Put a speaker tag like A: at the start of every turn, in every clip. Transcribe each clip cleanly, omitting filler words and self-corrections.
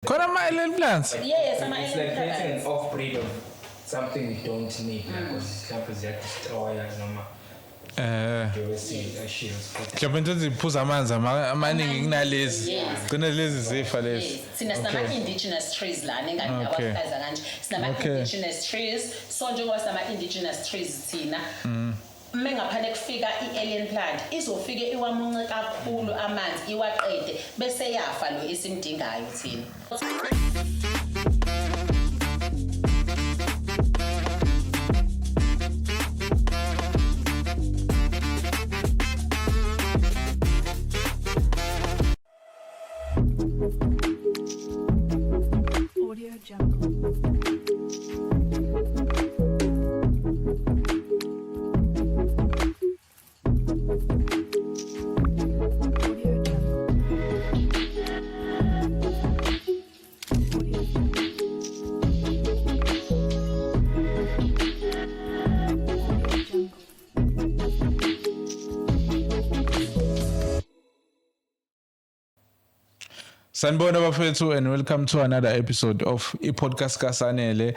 A: Khona ama-alien plants?
B: Yes,
C: It's like creating an off-breed of something we don't need. Mhlawumbe ziyadestroya noma
A: mhlawumbe into ziphuza amanzi amaningi kunalezi gcina lezi zifa lezi.
B: Sina sinama-indigenous trees lana engani awahlaza kanje sinama-indigenous trees so njengoba sinama-indigenous trees thina mengaphane kufika i-alien plant izofike iwamunce kakhulu amanzi iwaqede bese yafa lo esimdingayo thina.
D: Audio Jungle.
A: Sanibona bafethu and welcome to another episode of iPodcast kaSanele.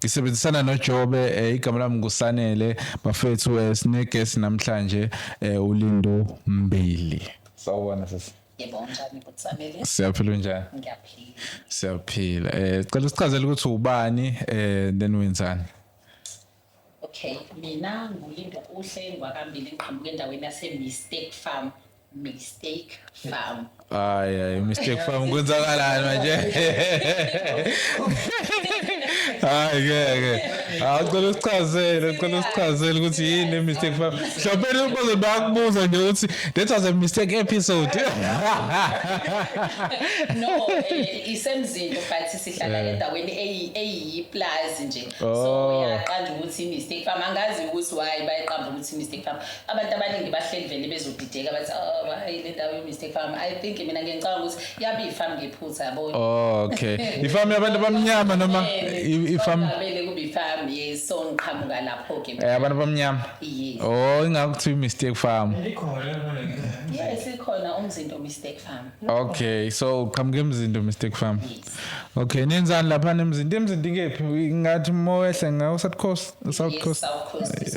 A: Ngisebenzisana noJobe igama lami nguSanele bafethu sineguest namhlanje uLindo Mbili. Sawubona sisi.
B: Yebo njani kuTsanele?
A: Siyaphila njani?
B: Ngiyaphila.
A: Siyaphila. Cela usichazele ukuthi ubani then wenzani.
B: Okay, mina nguLindo Uhle ngwakambili ngiqhamuke endaweni yaseMistake Farm. Mistake Farm.
A: Ay, Mistake Farm kwenzakalani manje? Hayi ngeke. Ngicela usichazele ukuthi yini Mistake Farm. Mhlawumbe ubuze bakubuza nje ukuthi that was a mistake episode.
B: No, isemzindo but sihlala endaweni eyiplaza nje. So yaqanda ukuthi Mistake Farm angazi ukuthi why bayiqamba ukuthi Mistake Farm. Abantu abaningi bahleli vele bezodideka bathi hayi le ndawo Mistake Farm. I think mina ngicabanga ukuthi yabe ifarm ngephutha yabona.
A: Oh, okay. Ifarm yabantu abamnyama noma ifarm
B: vele kube ifarm yes so ngiqhamuka lapho ke.
A: Abantu abamnyama.
B: Yes.
A: Oh, ingakuthiwa Mistake Farm.
B: Yes, ikhona umzindo Mistake Farm.
A: Okay, so uqhamuke emzindo Mistake Farm. Okay, nenzani lapha emzindo? Emzindo ingephi? Ngathi mowehle ngawo South Coast.
B: South Coast.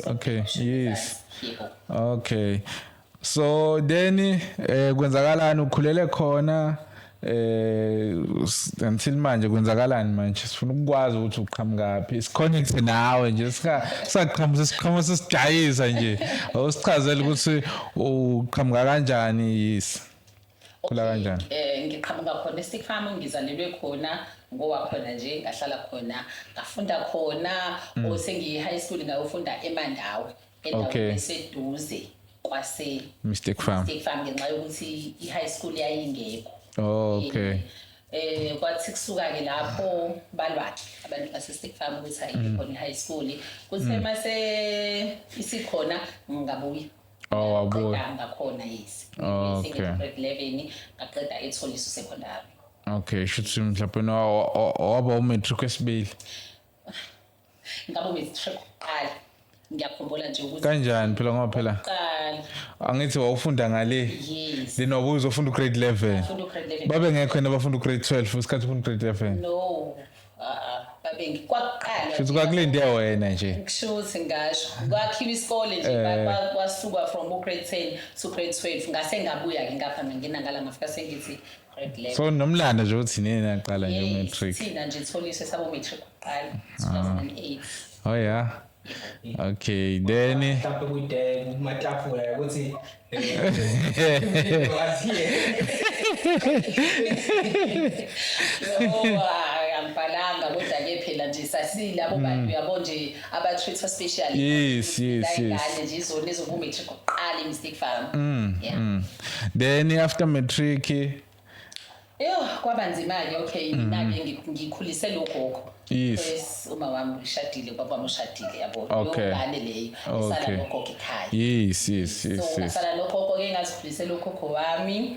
A: Okay, yes. Okay. So then kwenzakalani ukhulele khona until manje kwenzakalani manje sifuna ukwazi ukuthi uqhamukapi siconnect nawe nje siqhamuka sesijayisa nje awusichazele ukuthi uqhamuka kanjani yisi khula kanjani.
B: Ngiqhamuka khona eStick Farm ngizalelwe khona ngowakhona nje ngahlala khona ngafunda khona osengiyi high school ngayofunda eMandawi endaweni eseduze kwase
A: Mistake Farm
B: ngenxa yokuthi i-high school yayingekho.
A: Okay.
B: Kwathi kusuka ke lapho balwa abantu base-Stick Farm ukuthi ayikhona i-high school kuthe mase isikhona ngabuya.
A: Oh, wabuya.
B: Ngakhona yes.
A: Okay.
B: Grade 11 ngaqeda eTholiso secondary.
A: Okay, shuthi mhlawumbe waba umatric esibili.
B: Ngabo umatric qala. Ngiyakhumbula nje ukuthi
A: kanjani phela ngoba phela angithi wawufunda ngale
B: yes
A: then wabuza ufunda grade 11 babe ngekho nabafunda grade 12 usikhathi ufunda grade 11
B: no babe ngikwakuqala
A: futhi kwakulinde wena nje
B: ngishuthi ngasho kwakhiwa isikole nje kwasuka from grade 10 to grade 12 ngase ngabuya ke ngapha ngina ngala ngafika sengithi grade 11
A: so nomlando nje uthi nini naqala nje umatric
B: thina nje Tholiso sabo matric qala 2008
A: oh yeah. Okay, then
C: mhlawumbe kude kumatafula ukuthi
B: angiphalanga kodwa ke phela nje sasile abo bantu yabo nje aba treatment special
A: yes
B: nje izona ezobu matric oqala eMistake Farm
A: then after matric
B: kwaba nzima ke okay mina ke ngikhulise logogo
A: yes
B: uma wami ushadile baba wami ushadile yabo
A: yongane
B: leyo sala logogo ekhaya
A: yes
B: so sala logogo ke ngazikhulise logogo wami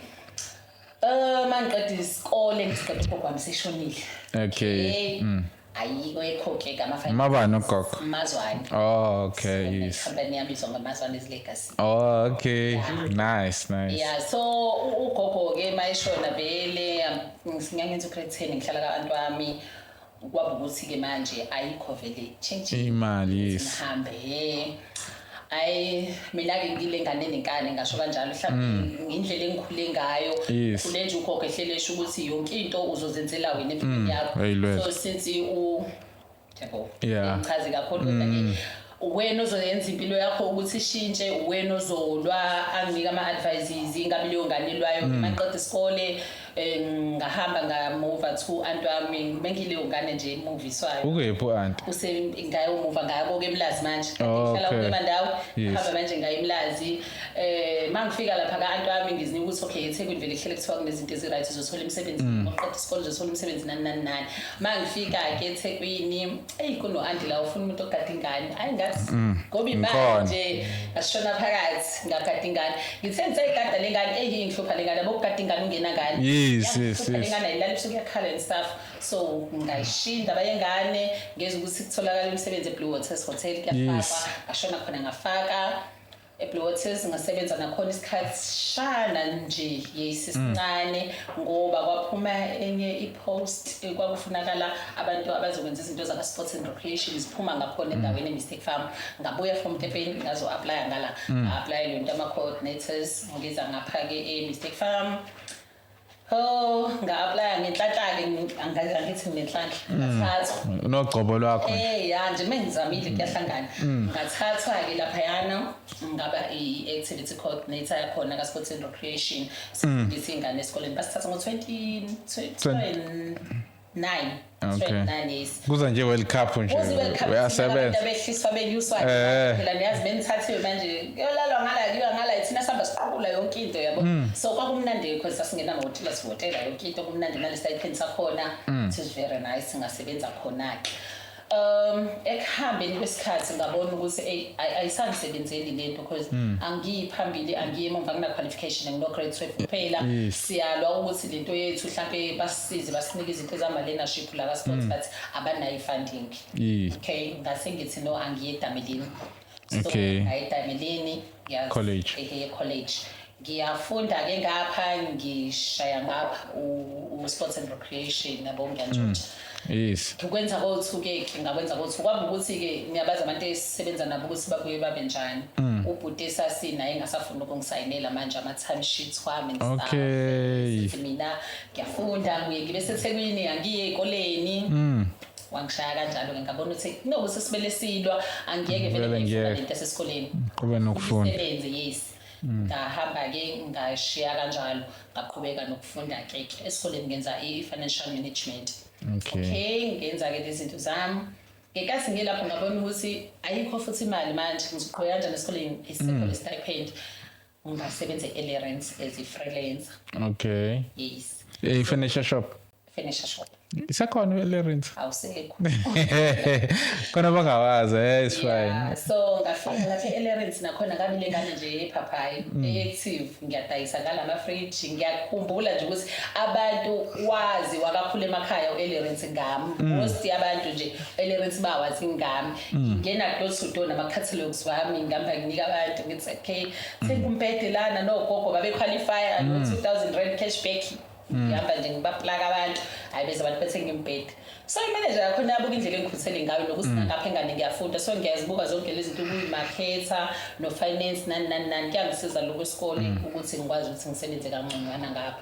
B: mangiqeda isikole ngiqeda ugogo wami seshonile
A: okay
B: ayikho ekhokhe ama-5
A: Mabani ugogo?
B: Mazwane.
A: Oh, okay, yes.
B: Company yami izonga Mazwane's Legacy.
A: Oh, okay. Nice.
B: Yeah, so ugogo-ke mayishona vele ngiyangenza ugrade 10 ngihlala ka-anti wami kwaba ukuthi-ke manje ayikho vele change
A: Imali, yes.
B: ngihambe mina-ke ngile ngane nenkane ngasho kanjalo mhlawumbe indlela engikhule ngayo
A: Yes.
B: khule nje ugogo ehlelesha ukuthi yonke into uzozenzela wena empilweni yakho
A: ayilwela.
B: so since yabo
A: Yeah.
B: ngichaze kakhulu kodwa-ke wena ozoyenza impilo yakho ukuthi ishintshe wena ozolwa anginika ama-advices ingabe leyo ngane elwayo maqeda isikole ngahamba ngamuva to anti wami bengileyo ngane nje emuviswayo
A: Ukephi anti?
B: ngayomuva ngayabo-ke emlazi manje ngihlala
A: Okay.
B: kule mandawo
A: Yes.
B: hamba manje ngayo emlazi mangifika lapha ka-anti wami ngizinika ukuthi okay eThekwini vele kuhlele kuthiwa kunezinto ezi-right uzothola imisebenzi oqeda isikole uzothola imisebenzi nani mangifika-ke eThekwini kuno-anti la ufuna umuntu ogada ingane ayi ngathi ngoba imali nje ngasishona phakathi ngagada ingane ngithe ngisayigada le ngane ngihlupha le ngane abokugada ingane ungena ngane
A: Yes.
B: le ngane ayilala ebusuku yakhala and stuff so ngayishinda abayengane ngeze ukuthi kutholakala imisebenzi eBlue Waters Hotel kuyafakwa ngashona khona ngafaka eBlue Waters ngasebenza nakhona isikhathi shana nje yesincane ngoba kwaphuma enye ipost kwakufunakala abantu abazokwenza izinto zaka sports and recreation ziphuma ngakhona endaweni eMistake Farm ngabuya from Durban ngazo apply ngala apply le nto ama coordinators ngiza ngapha ke eMistake Farm nga-apply ngenhlanhla-ke angithi ngenhlanhla ngathathwa
A: Unogcobo lwakho.
B: ya nje mengizamile kuyahlangana ngathathwa-ke laphayana ngaba i-activity coordinator yakhona ka-sports and recreation sifundisa iy'ngane esikoleni basithatha ngo-29 yes
A: Kuza nje World Cup nje. Uyasebenza.
B: behliswa benyuswa phela niyazi benithathiwe manje kuyolalwa ngala kuyiwa ngala thina sihamba siqukula yonke into yabo so kwakumnandi because sasingena amahhotela sihotela yonke into kumnandi nale stipend sakhona it is very nice ngasebenza khona-ke ekuhambeni kwesikhathi ngabona ukuthi ayisangisebenzeli lento because angiyiphambili angiye emva kuna-qualification angino-grade 12 kuphela siyalwa ukuthi lento yethu mhlampe basisize basinike izinto ezama-learnership la ka-sports but abanayo i-funding okay ngase ngithi no angiye edamelini so ngaye edamelini college ngiyafunda-ke ngapha ngishaya ngapha u-sports and recreation yabo ngiyantshontsha
A: yes
B: ukwenza kothu-ke ngakwenza kothu kwaba ukuthi-ke ngiyabazi abantu esisebenza nabo ukuthi babuye babe njani ubhuti esasinaye engasafuna ukungisayinela manje ama-time sheets wami
A: okay
B: mina ngiyafunda ngibe seThekwini angiye ey'koleni wangishaya kanjalo-ke ngabona ukuthi kunokuthi sibele silwa angiyeke vele ngiyifuna lento esesikoleni
A: kube nokufunda
B: imisebenzi yes ngahamba-ke ngashiya kanjalo ngaqhubeka nokufunda-ke esikoleni ngenza i-financial management okay ngenza-ke lezi zinto zami ngekathi ngilapho ngabona ukuthi ayikho futhi imali manje ngizoqhubeka kanjani esikoleni isekho le-stipend ngasebenza e-Ellerens as i-freelancer
A: okay
B: yes
A: furniture shop isakhona e-Ellerens
B: awusekho
A: khona bangawazi it's fine
B: so ngafika lapha e-Ellerens nakhona ngabile ngane nje ePhapayi e-active ngiyadayisa ngalama-fridge ngiyakhumbula nje ukuthi abantu wazi wakakhulu emakhaya u-Ellerens ngami most yabantu nje u-Ellerens bawazi ngami ngena door to door nama-catalogs wami ngihamba nginika abantu ngithi okay sekumpede lana nogogo babequalifya no-2,000 cashback ngihamba nje ngibaplaka abantu hayi beze abantu bethenga imbhede so imanager yakhona yabuka indlela engikhuthele ngayo nokuthi ngapha engane ngiyafunda so ngiyazibuka zonke lezi zinto kuyi-marketer no-finance nani kuyangisiza lokho esikole ukuthi ngikwazi ukuthi ngisebenze kangconywana ngapha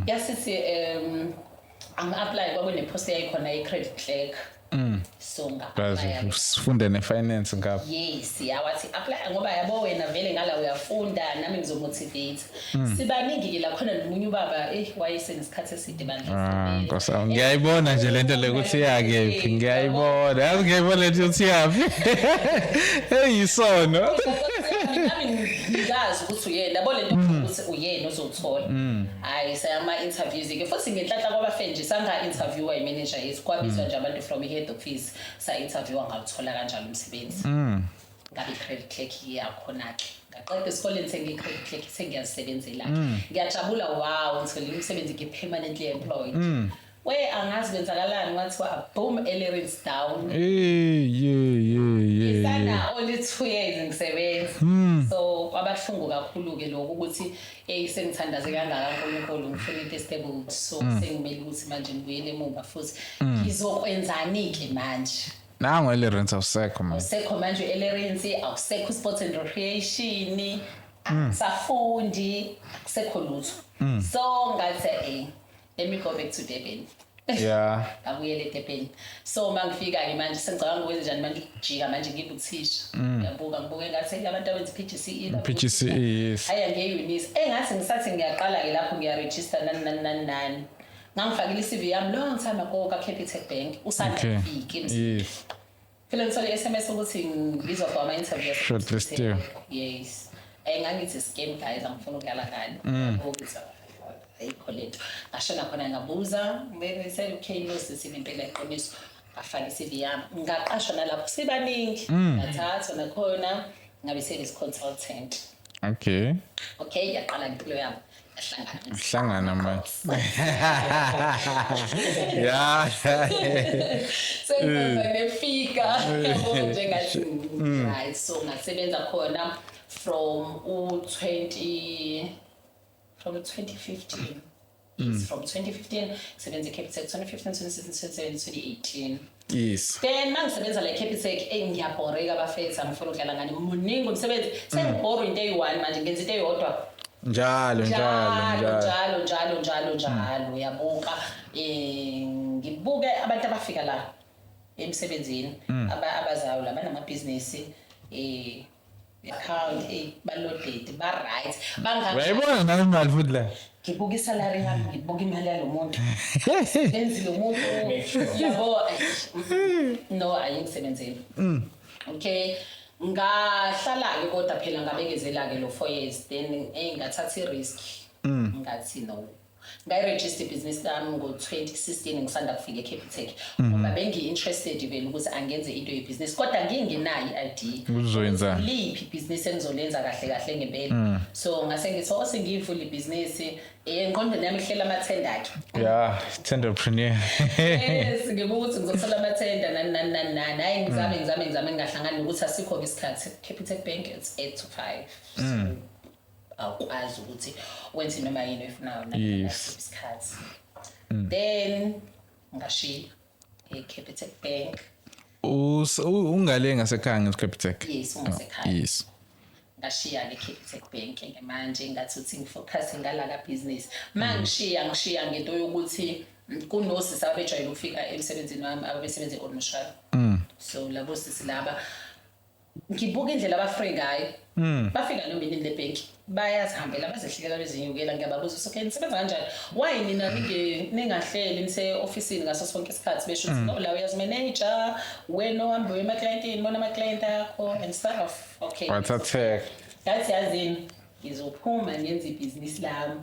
B: yasithi angi-apply kwakunepost yayikhona i-credit clerk so
A: sifunde ne-finance ngapha
B: yes yawathi apply ngoba yabo wena vele ngala uyafunda nami ngizomotivate sibaningi-ke lakhona nomunye ubaba wayesenesikhathi eside
A: bandla ngiyayibona nje lento le ukuthi yakephi ngiyayibona yazi ngiyayibona lento ukuthi yaphi eyisono
B: ngazi ukuthi uyena yabo lento ukuthi uyena ozothola hayi sayama-interviews-ke futhi ngenhlanhla kwabafe nje sanga-interviewa imanager yethu kwabizwa nje abantu from i-head office sa-interviewa ngawuthola kanjalo umsebenzi ngabe i-credit clerk yakhona-ke ngaqeda esikoleni sengiyi-credit clerk sengiyazisebenzela ngiyajabula wow ngithole umsebenzi ngi-permanently employed we angazi kwenzakalani kwathiwa boom Ellery's down.
A: Yeah.
B: Sana only 2 years ngisebenza. So kwabahlungu kakhulu ke lokho ukuthi sengithandaze kangaka uNkulunkulu ngifuna into stable so sengimele ukuthi manje ngibuyele emuva futhi ngizokwenzani ke manje.
A: Nangu Ellery's awusekho manje.
B: Awusekho manje Ellery's, awusekho sports and recreation, safundi, akusekho lutho. So ngathi let me go back to Durban.
A: Yeah.
B: Ngabuyele eDurban. So mangifika ke manje sengicabanga ukwenza njani manje ukujika manje ngibuthisha. Ngiyabuka ngathi abantu abenza PGCE la.
A: PGCE yes.
B: Aya ngeUnis. Engathi ngisathi ngiyaqala ke lapho ngiyaregister nani. Ngangifakile iCV yami long time ago ka Capitec Bank usandafika emsini.
A: Yes.
B: Phela ngithole SMS ukuthi ngibizwa for ama interview.
A: Shortlisted.
B: Yes. Ngangithi scam guys angifuna ukuyala ngani. Ukuthi ayikho lento ngashona khona ngabuza bese okay no sisibe impela iqiniso ngafaka iCV yami ngaqashwa nalapho sibaningi ngathathwa nakhona ngabe service consultant.
A: Okay
B: yaqala impilo yami
A: hlangana manje. Yeah.
B: Sengiba nefika njengathi right so ngasebenza khona from 2015. Yes, from 2015 sebenza eCapitec 2015 2018.
A: Yes.
B: Then mangisebenza la eCapitec ngiyabhoreka bafethu angifuna ukudlala ngani muningi umsebenzi sengibhore into eyi1 manje ngenza into eyodwa njalo uyabuka ngibuke abantu abafika la emsebenzini abazayo la banamabhizinisi account baloded ba right
A: bayibona nami imali futhi la
B: ngibuka isalary yami ngibuka imali yalomuntu enzile umuntu yabo no ayingisebenzeli okay ngahlala ke kodwa phela ngabekezela ke lo 4 years then ngathatha i-risk ngathi no ngayiregister business yami ngo-2016 ngisanda kufika eCapitec ngoba bengi-interested vele ukuthi angenze into yebusiness kodwa ngingenayo i-idea
A: uzoyenza
B: liphi ibhizinisi engizolenza kahle ngempela so ngase ngithi sengiyivula ibhizinisi engqondweni yami ihlela amathenda ke
A: yeah tenderpreneur
B: yes ngibuka ukuthi ngizothola amathenda nani hayi ngizame ngingahlangani nokuthi asikho isikhathi Capitec Bank it's 8 to 5 so akwazi ukuthi wenze noma yini oyifunayo isikhathi then ngashiya eCapitec Bank
A: ungale ngasekhaya ngeCapitec
B: yes ungasekhaya
A: yes
B: ngashiya ke Capitec Bank manje ngathi uthi ngifocus ngala business ngishiya ngento yokuthi kunosisi abejwayele ukufika emsebenzini wami ababesebenza eOlmushara so labo sisi laba ngibuka indlela abafree ngayo bafika nomini le bank bayazihambela bazehlikela bezinyukela ngiyababuza okay nisebenza kanjani why nina ningahleli nise officeini ngaso sonke isikhathi besho ukuthi no la uyazimanage wena ohambe wema clientini bona ama client akho and stuff okay
A: wathatheka
B: ngathi yazini ngizophuma ngenza ibhizinisi lami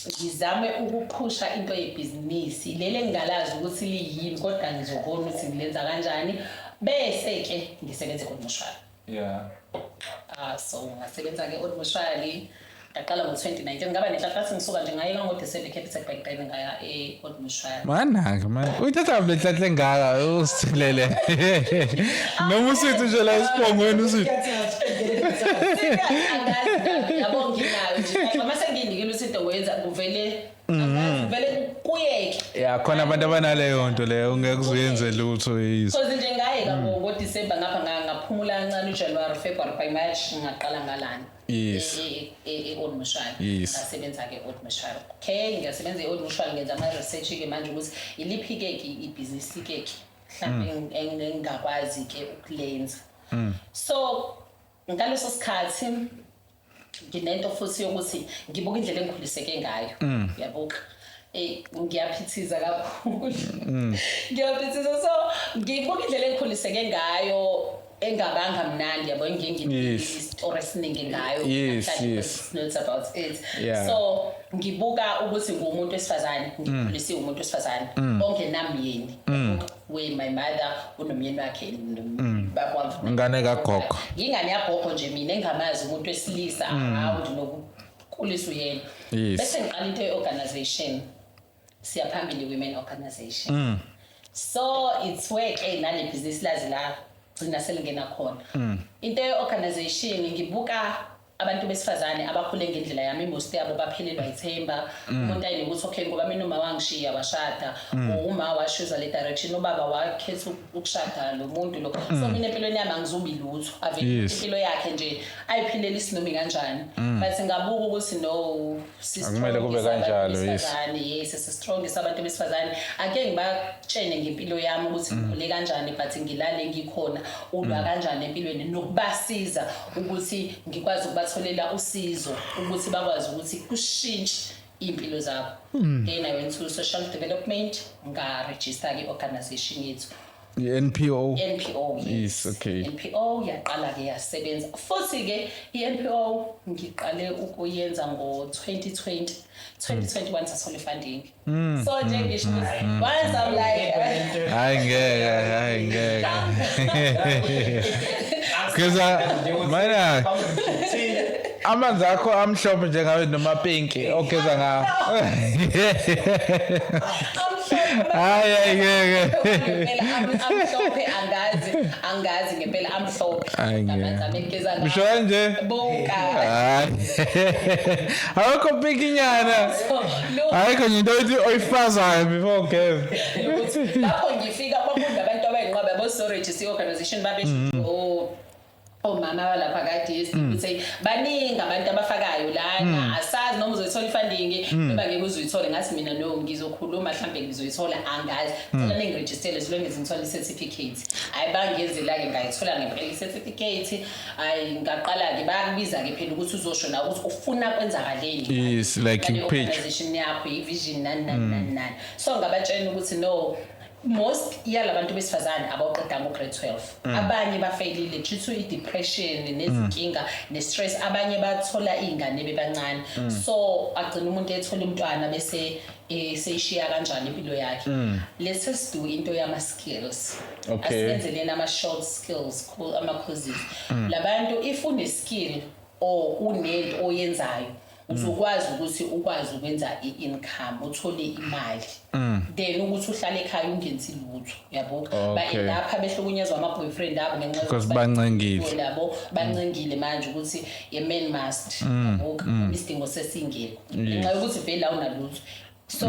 B: ngizame ukuphusha into yebhizinisi lele ngingalazi ukuthi liyini kodwa ngizobona ukuthi ngilenza kanjani bese ke ngisebenza eOlmushara
A: yeah
B: so ngasebenza ke eOlmushara ngaqala ngo-2019 ngaba nenhlanhla ngisuka nje ngayeka ngoDisemba eCapitec Bank then ngaya eOlmushara
A: manaka man uthatha benhlanhla engaka usithilele noma usithi nje la isibongweni usithi
B: yabo nginayo nje mama senginikile usithi wenza kuvele kuyeke
A: yeah khona abantu abanaleyo nto leyo ungeke uyenze lutho yiso
B: so nje ngayeka ngoDisemba ngapha ngaphumula kancane uJanuary February by March ngaqala ngalana
A: yes
B: eOlmushara ngasebenza ke eOlmushara okay ngiyasebenza eOlmushara ngenza ama research ke manje ukuthi iliphi ke ibhizinisi ke mhlawumbe engingakwazi ke ukulenza so ngaleso sikhathi nginento futhi yokuthi ngibuka indlela engikhuliseke ngayo uyabuka ngiyaphithiza kakhulu ngiyaphithiza so ngibuka indlela engikhuliseke ngayo engabanga mnandi yabo ngingistory esiningi ngayo
A: yes
B: notes about it
A: yeah.
B: So ngibuka ukuthi ngumuntu wesifazane ngikhulisiwe umuntu wesifazane ongenamyeni we my mother unomyeni wakhe babamvu
A: ngane kagogo
B: ingane yagogo nje mina engamazi umuntu wesilisa around nokukhulisa uyena bese ngiqala into yeorganization siyaphambili women organization so it's work nale business lazi la gcina selingena khona into ye-organization ngibuka abantu besifazane abakhule ngendlela yami most yabo baphelelwa ithemba umuntu ayinokuthi okay ngoba mina uma wangishiya washada uma washuza le direction ubaba wakhetha ukushada lo muntu lo so mina empilweni yami angizubi lutho avele impilo yakhe nje ayiphilela isinomi kanjani but ngabuka ukuthi no
A: akumele kube kanjalo
B: yes strong isabantu besifazane ake ngibatshene ngempilo yami ukuthi ngikhule kanjani but ngilale ngikhona ulwa kanjani empilweni nokubasiza ukuthi ngikwazi batholela usizo ukuthi bakwazi ukuthi kushintshe impilo zabo then I went to social development nga-register ke-organization yethu
A: NPO
B: yes
A: okay
B: NPO yaqala ke yasebenza futhi ke iNPO ngiqale ukuyenza ngo-2021 sathola funding so nje ngisho once I'm like
A: hayi ngeke mana amanzi akho amhlophe njengawe noma pinki ogeza ngawo hayi
B: ngempela amhlophe angazi ngempela amhlophe ngamazama egeza ngawo
A: usho nje
B: bonka
A: awukho pinki nyana ayikho into oyifazayo before ugeza
B: lapho ngifika kwakunda abantu abayinqaba yabo register organization babesho omama balapha kade ukuthi baningi abantu abafakayo lana asazi noma uzoyithola ifunding noma ngeke uzoyithola ngathi mina no ngizokhuluma mhlambe ngizoyithola angazi kodwa ningiregister as long as ngithola icertificate ayibangezela ke ngayithola ngempela icertificate ngaqala ke bayakubiza ke phela ukuthi uzosho na ukuthi ufuna kwenzakaleni
A: yes like you pitch
B: organization yakho ivision nani so ngabatshela ukuthi no most yalabantu besifazane abaqeda ngo-grade 12 abanye bafailile due to i-depression nezinkinga ne-stress abanye bathola iy'ngane bebancane so agcina umuntu ethola umntwana bese seyishiya kanjani impilo yakhe let's do into yama-skills asiyenzeleni ama-short skills ama-courses labantu if une-skill or unento oyenzayo uzokwazi ukuthi ukwazi ukwenza i-income uthole imali then ukuthi uhlale ekhaya ungenzi lutho yabo lapha behlukunyezwa ama-boyfriend abo ngenxa
A: because bancengile
B: labo bancengile manje ukuthi a man must isidingo sesingekho ngenxa yokuthi vele awunalutho so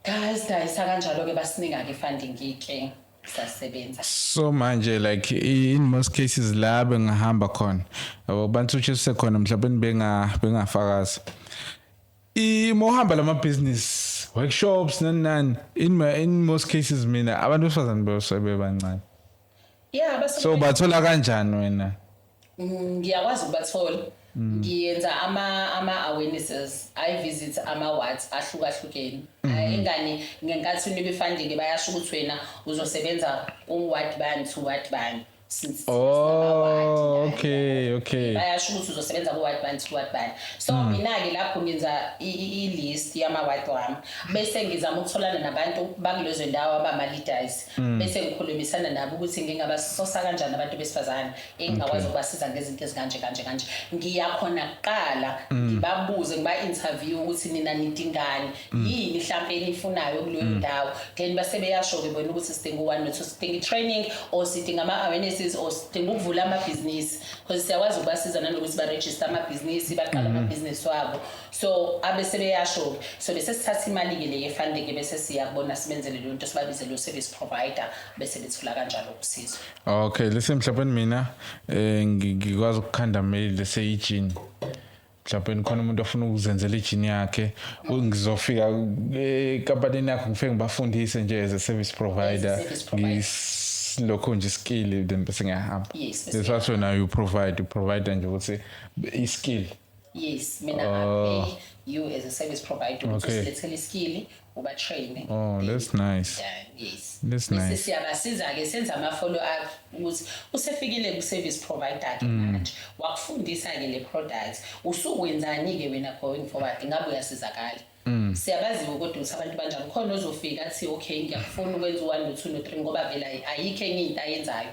B: guys dayisa kanjalo-ke basinika-ke funding ke sasebenza
A: so manje like in most cases la bengahamba khona abantu uthise khona mhlawumbe bengafakaza mohamba lama business workshops nani in most cases mina abantu besifazane bebancane so bathola kanjani wena
B: ngiyakwazi ukubathola ngiyenza ama-awarenesses I-visit ama-wards ahlukahlukene ingane ngenkathi unibe funding bayasho ukuthi wena uzosebenza ward bani to ward bani since
A: okay
B: bayasho ukuthi uzosebenza ku-ward bani to ward bani so mina-ke lapho ngenza i-list yama-ward wami bese ngizama ukutholana nabantu bakulezo ndawo abama-leaders bese ngikhulumisana nabo ukuthi ngingabasosa kanjani abantu besifazane engingakwazi ukubasiza ngezinto ezikanje kanje ngiyakhona kuqala ngibabuze ngiba-interview ukuthi nina nidingani yini mhlawumbe enifunayo kuleyo ndawo then base beyasho-ke bona ukuthi sidinga u-1 no 2 sidinga i-training or sidinga ama-awarenesses or sidinga ukuvula amabhizinisi because siyakwazi ukubasiza nanokuthi baregister amabhizinisi baqala amabhizinisi wabo so abese beyasho so bese sithatha imali-ke le ye-funding bese siyakubona sibenzele leyo nto sibabize leyo service provider bese bethola kanjalo usizo
A: okay lese mhlawumbe mina ngikwazi ukukhanda mail lese ijini mhlawumbe khona umuntu ofuna ukuzenzela ijini yakhe ngizofika ekampanini yakho ngifike ngibafundise nje as a service provider lokho nje skill then bese ngiyahamba that's what now you provide nje ukuthi i-skill
B: yes mina I pay you as a service provider ukuthi silethele skill uba train
A: that's nice
B: yes
A: that's nice
B: siyabasiza-ke senza ama-follow up ukuthi usefikile ku-service provider-ke manje wakufundisa-ke le product usukwenzani-ke wena going forward ngabe uyasizakala siyabazi kodwa ukuthi abantu banjani khona ozofika athi okay ngiyafuna ukwenza u-1 no 2 no 3 ngoba vele ayikho enye into ayenzayo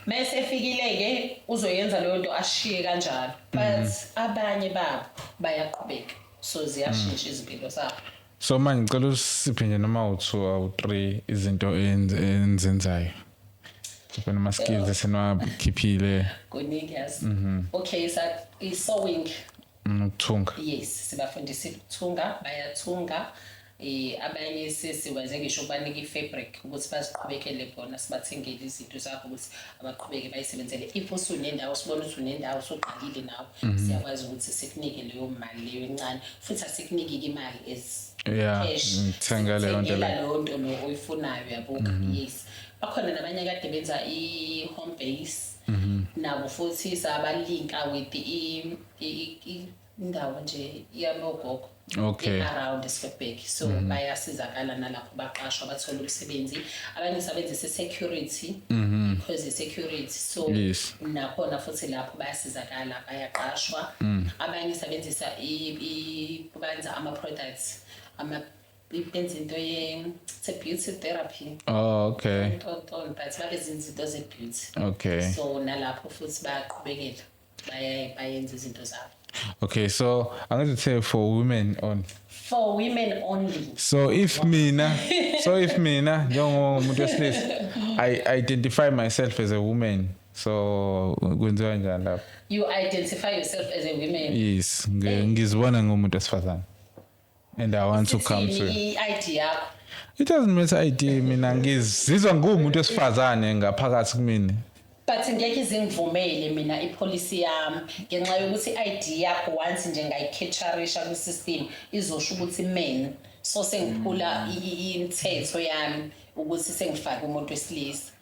B: mase efikile-ke uzoyenza leyo nto ashiye kanjalo but abanye babo bayaqhubeka so ziyashintsha izimpilo zabo
A: So manje ngicela usiphe nje noma u2 or 3 izinto enzenzayo. Kuphi nama skills esenwakhiphile.
B: Kuningi yazi. Okay, i-sewing.
A: Ukuthunga.
B: Yes, sibafundisa ukuthunga, bayathunga. Abanye sesiwenze ngisho ukubanika i-fabric ukuthi baziqhubekele bona sibathengele izinto zakho ukuthi abaqhubeke bayisebenzele. If usunendawo sibona ukuthi unendawo usuqalile nawe siyakwazi ukuthi sikunike leyo mali leyo encane futhi asikuniki imali as cash.
A: Ngithenga leyo nto
B: leyo nto lo oyifunayo yabo. Yes. Bakhona nabanye kade benza i-home base. Nabo futhi sabalinka with indawo nje yamogogo.
A: Okay.
B: Around Spurbeck. So bayasizakala nalapho baqashwa bathola umsebenzi. Abanye sebenzisa security because security so nakhona futhi lapho bayasizakala bayaqashwa. Abanye sebenzisa benza ama products benza into beauty therapy.
A: Oh, okay.
B: But babenza izinto ze beauty.
A: Okay.
B: So nalapho futhi bayaqhubekela bayenza izinto zabo.
A: Okay, so I'm going to say for women only.
B: For women only.
A: So if mina, njengomuntu wesilisa, I identify myself as a woman. So kwenziwa njani lapho?
B: You identify yourself as a woman.
A: Yes, ngizibona ngumuntu wesifazane. And I want to come to.
B: I-ID yakho.
A: It doesn't matter ID mina ngizizwa ngumuntu wesifazane ngaphakathi kumina.
B: But ngeke izingivumele mina ipolicy yami ngenxa yokuthi i-ID yakho once nje ngayicatcherisha ku system izosho ukuthi men so sengiphula imithetho yami ukuthi sengifaka umuntu wesilisa.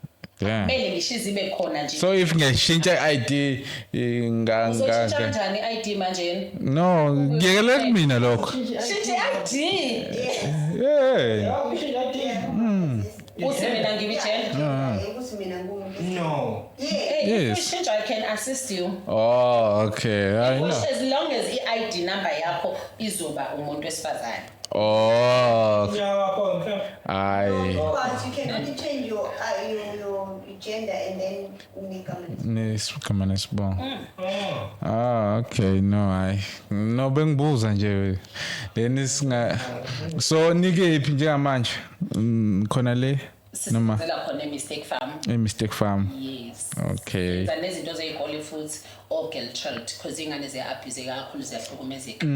A: Yeah.
B: Mele ngishize ibe khona nje.
A: So if ngishintsha ID
B: Uzoshintsha kanjani i-ID manje?
A: No, ngiyekele kumina lokho.
B: Shintsha i-ID.
A: Yeah.
B: Uthi mina ngibitshela?
C: No.
A: Yes.
B: I can assist you.
A: Oh, okay. I know.
B: As long as i-ID number yakho izoba umuntu wesifazane.
A: Oh.
E: But you can only change your gender and then
A: Come on, Ah, okay. No bengibuza nje. Then isinga so nike iphi njengamanje? Khona le noma
B: Sisizela khona Mistake Farm.
A: Mistake Farm.
B: Yes.
A: Okay.
B: Zanezinto zeyikole futhi or girl child because ingane ziya-abuse kakhulu ziyahlukumezeka.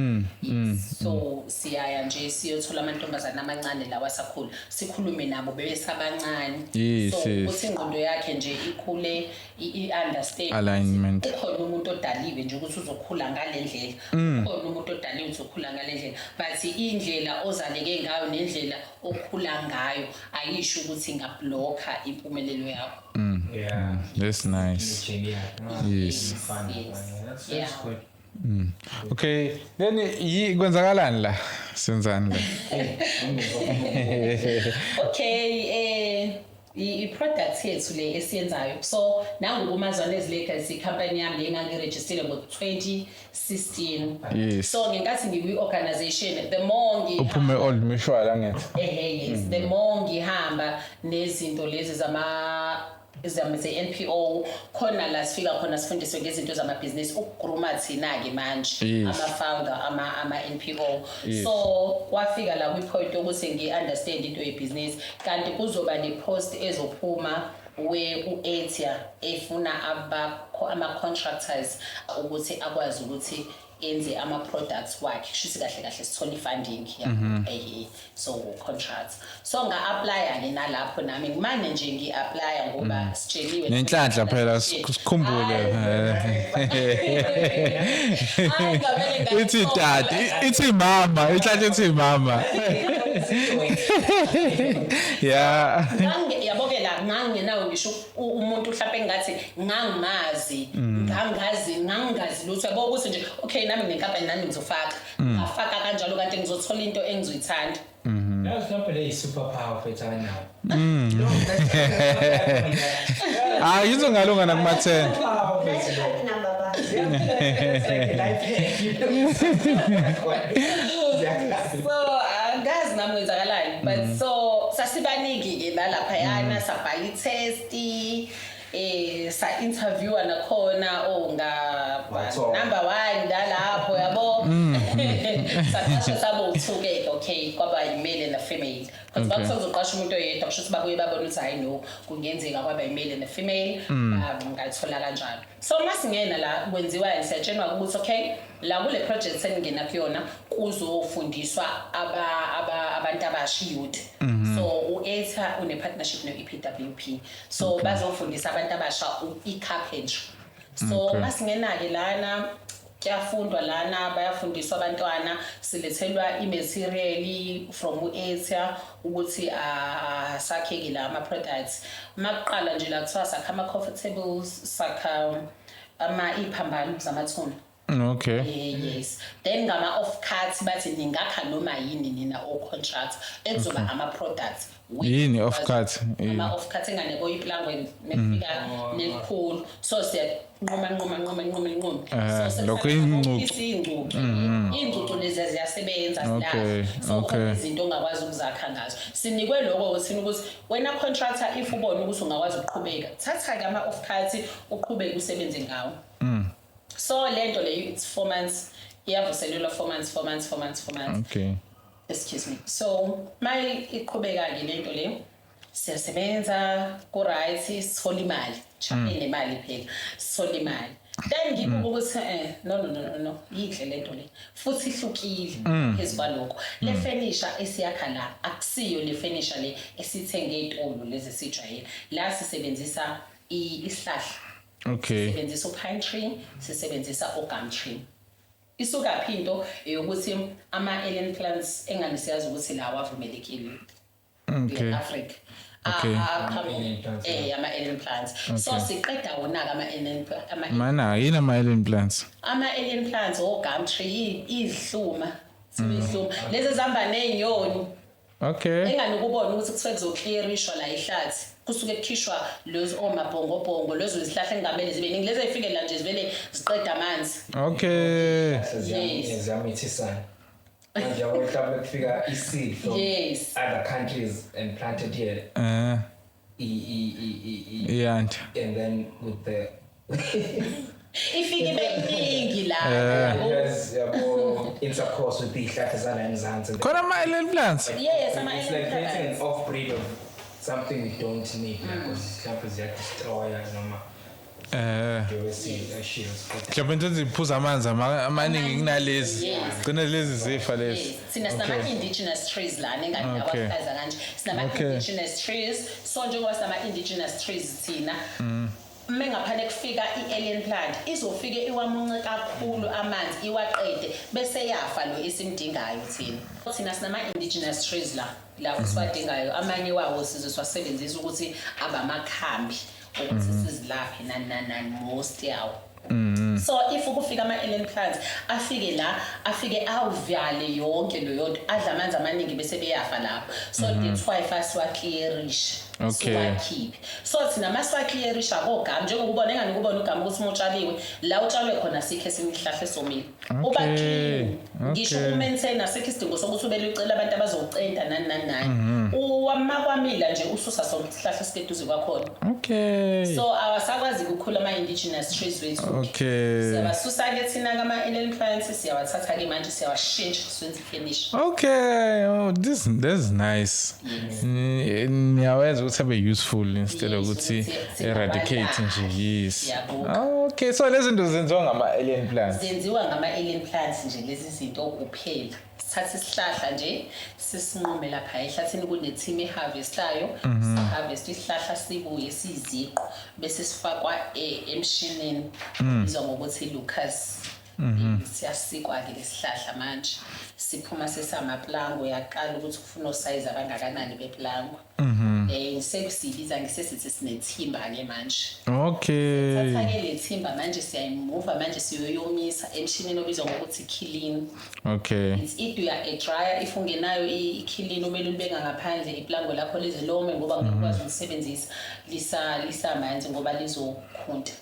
B: So siyaya nje siyothola amantombazane amancane lawa asakhula sikhulume nabo bebesabancane.
A: Yes,
B: so
A: yes.
B: ukuthi ingqondo yakhe nje ikhule i-understand
A: Alignment.
B: ukhona umuntu odaliwe nje ukuthi uzokhula ngale ndlela. Ukhona umuntu odaliwe uzokhula ngale ndlela but indlela ozaleke ngayo nendlela okhula ngayo ayisho ukuthi ingabhlokha impumelelo yakho.
C: Yeah.
A: That's nice. Yes.
C: That's good.
A: Okay, then kwenzakalani la? Senzani la?
B: Okay, i-product yethu le esiyenzayo. So nangu uMazwane Lakers i-company yami le engangirejistile ngo-2016.
A: Yes.
B: So ngenkathi ngiyi-organization the more
A: Uphume old mishwala ngithi.
B: yes, the more ngihamba nezinto lezi ze-NPO khona la sifika khona sifundiswe ngezinto zamabhizinisi ukugruma thina-ke manje ama-founder ama-NPO. So kwafika la kwi-point yokuthi ngi-understand into yebhizinisi kanti kuzoba ne-post ezophuma u-Atia efuna ama-contractors ukuthi akwazi ukuthi enze ama-products wakhe kushuthi kahle kahle sithola i-funding so contracts so nga-aplya-ke nalapho nami ngimane nje ngi-aplya ngoba sitsheliwe
A: Nenhlanhla phela sikhumbule. Ithi dad, ithi mama, inhlanhla ithi mama. Yeah.
B: Yabo-ke la ngangingenawo ngisho umuntu mhlawumbe engathi ngangimazi ngangazi lutho yabo ukuthi nje okay nami nginenkampani nami ngizofaka ngafaka kanjalo kanti ngizothola into engizoyithanda.
C: That's not a superpower for China.
A: Yizongalunga nakuma-10.
B: So angazi nami kwenzakalani but so sasibaningi-ke nalaphayana sabhala i-test sa-interviewa nakhona number 1 nalapho yabo Saqasha sabo u2 okay kwaba yimale na female. Because bakuzoqasha umuntu oyedwa kusho ukuthi babuye babona ukuthi hayi no kungenzeka kwaba yimale na female ngathola kanjalo. So masingena la kwenziwa siyatshenwa ukuthi okay la kule project seningena kuyona kuzofundiswa abantu abasha youth. So uEtha une partnership no EPWP. So bazofundisa abantu abasha icarpentry. So masingena ke lana kuyafundwa lana bayafundiswa abantwana silethelwa imaterial from uEtha ukuthi sakheke la ama products maqala nje la kuthiwa sakha ama comfortables sakha iphambano zamathuna.
A: Okay.
B: Yes. Then ngama off cuts bathi ningakha noma yini nina o contract ekuzoba ama products.
A: Yini off cut?
B: Ama off cuts engane ko iplangwe nefika nekhulu. So siya nqoma. So
A: lokho ingcucu.
B: Ingcucu lezi ziyasebenza sila. So izinto ongakwazi ukuzakha ngazo. Sinikwe lokho ukuthi wena contractor if ubona ukuthi ungakwazi ukuqhubeka thatha ke ama off cuts uqhubeke usebenze ngawo. So lento leyo it's 4 months iyavuselelwa 4 months.
A: Okay.
B: Excuse me. So my iqhubeka ke lento le siyasebenza ku right sithola imali chapene imali phela sithola imali then ngibuka ukuthi no yinhle lento le futhi ihlukile phezbalokho le furniture esiyakha la akusiyo le furniture le esithenge ezitolo lezi sijayela la sisebenzisa isihlahla.
A: Okay.
B: Sisebenzisa pine tree, sisebenzisa gum tree. Isuka phinto ukuthi ama alien plants engane siyazi ukuthi lawa avumelekile.
A: Okay.
B: Africa.
A: Okay.
B: Ama alien plants. So siqeda wona ama alien
A: Mana yini ama alien plants?
B: Ama alien plants gum tree ihluma. Sibihluma. Lezi zihamba nezinyoni.
A: Okay.
B: Engane ukubona ukuthi kusuke kuzoclearishwa la ihlathi. Kusuke kukhishwa lezo omabhongobhongo lezo izihlahla engamele zibe ningi lezi efike la nje zivele ziqeda amanzi.
A: Okay.
C: Ziyamithisa. Manje yabo mhlawumbe kufika iseed from other countries and planted here.
A: Yeah.
C: And then with the
B: Ifike beningi la.
C: Yes, yabo intercourse with the ihlahla zala eMzansi.
A: Khona ama alien plants?
B: Yes, ama
C: It's like creating an off-breed of something we don't need because mhlawumbe ziyadestroya noma
A: Mhlawumbe into ziphuza amanzi amaningi kunalezi. Gcina lezi zifa lezi.
B: Sina sinama indigenous trees la nengane abafaza kanje. Sinama indigenous trees. So njengoba sinama indigenous trees thina mengaphane kufika ialien plant izofike iwamunce kakhulu amanzi iwaqede bese yafa lo esimdingayo thina sinama indigenous trees la usiwadingayo amanye wawo sizosebenzisa ukuthi abamakhambi ukuthi sizilaphe nani most yawo. So if ukufika ama alien plants afike awuvale yonke loyo adla amanzi amaningi bese beyafa lapho. So that's why fast wa clearish.
A: Okay.
B: So thina maswa clearish akogama njengokubona engane ukubona ugama ukuthi utshaliwe la utshalwe khona sikhe simihlahla esomile. Uba clean. Ngisho umaintain asikho isidingo sokuthi ubele ucela abantu abazocenta nani. Uwamakwamila nje ususa sonke isihlahla esikeduze kwakhona.
A: Okay.
B: So awasakwazi ukukhula ama indigenous trees wethu.
A: Okay.
B: Siyabasusa ke thina kama alien plants siyawathatha ke manje siyawashintsha senze finish.
A: Okay. Oh, this is nice. Niyaweza ukuthi abe useful instead of ukuthi eradicate nje. Yes. Okay, so lezi zinto zenziwa ngama alien plants.
B: Zenziwa ngama alien plants nje lezi zinto kuphela. Sithatha isihlahla nje sisinqume lapha ehlathini kune team eharvestayo harvest isihlahla sibuye siziqo bese sifakwa emshinini bizwa ngokuthi Lucas siyasikwa ke lesihlahla manje siphuma sesamaplango yaqala ukuthi kufuna osize abangakanani beplango sekusibiza ngisesithi sinethimba ke manje.
A: Okay.
B: Thatha ke le thimba manje siyayimove manje siyoyomisa emshinini obizwa ngokuthi killing.
A: Okay.
B: It's either a dryer if ungenayo ikilling ubele ubeka ngaphandle iplango lakho lezilome ngoba ngikwazi ukusebenzisa lisa amanzi ngoba lizokhunta.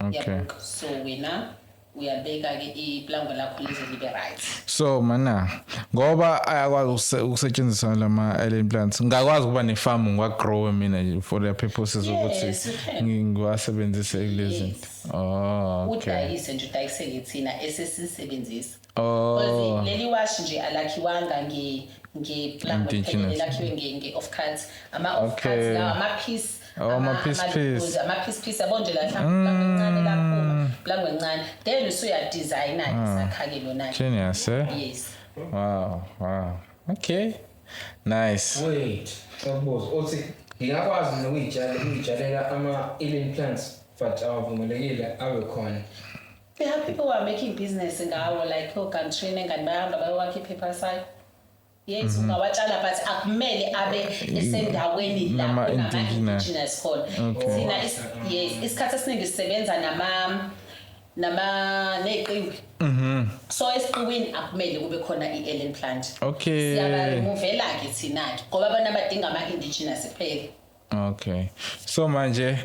A: Okay.
B: So wena uyabeka ke iplango lakho lize libe right.
A: So mana ngoba ayakwazi ukusetshenziswa lama alien plants ngakwazi ukuba nefarm ngwa-grow mina for the purposes ukuthi ngiwasebenzise kulezi. Oh okay.
B: Udayise nje udayisele thina esesisebenzisa. Because leli wash nje alakhiwanga ngeplango kuphelele lakhiwe nge-off cut off cuts la ama-piece ama-piece yabo nje la mhlawumbe encane lapho plango encane then usuyadesigna isakhake lona.
A: Genius, eh?
B: Yes.
A: Wow. Okay. Nice.
C: Wait, sabuza uthi ngiyakwazi nokuyitshalela ama-alien plants but awavumelekile abe khona.
B: There are people who are making business ngawo like country engani bayahamba bayowakha ipaper side. Yes, ungawatshala but akumele abe esendaweni lapho nama-indigenous khona. Thina isikhathi esiningi sisebenza neqhiwi. So esiqhiwini akumele kube khona i-alien plant.
A: Okay.
B: Siyabaremovela ke thina-ke ngoba abantu abadinga ama-indigenous kuphela.
A: Okay. So manje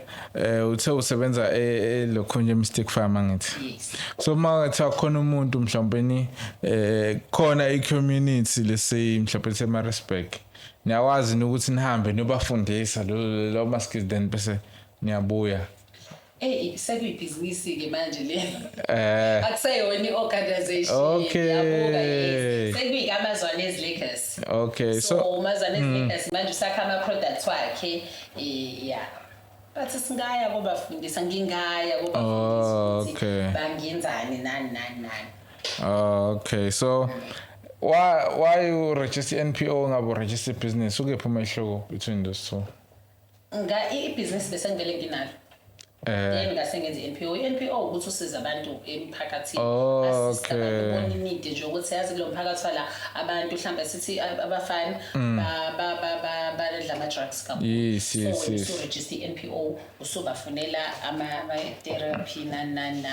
A: uthe usebenza elokhonje Mystic Farm angithi.
B: Yes.
A: So mawathiwa khona umuntu mhlawumbe khona i-community lesi mhlawumbe seMaritzburg. Niyawazi ukuthi nihambe niyobafundisa lo maskills then bese niyabuya.
B: Sekuyibhizinisi ke manje le. Akuseyona i-organization.
A: Okay.
B: Sekuyika-Amazwane's Lakers.
A: Okay.
B: So Amazwane's Lakers manje usakha ama-products wakhe yeah. But singaya kubafundisa ngingaya kubafundisa ukuthi bangenzani nani.
A: Okay. So why you register NPO ngabo register business ukephi umehluko between those two?
B: I-business bese ngivele nginalo. Then ngasengenza i-NPO. I-NPO ukuthi usiza abantu emphakathini. Asista abantu bona need nje ukuthi yazi kulo mphakathi wala abantu mhlawumbe sithi abafana badla ama-drugs kakhulu.
A: Yes.
B: So register i-NPO usubafunela ama-therapy nani.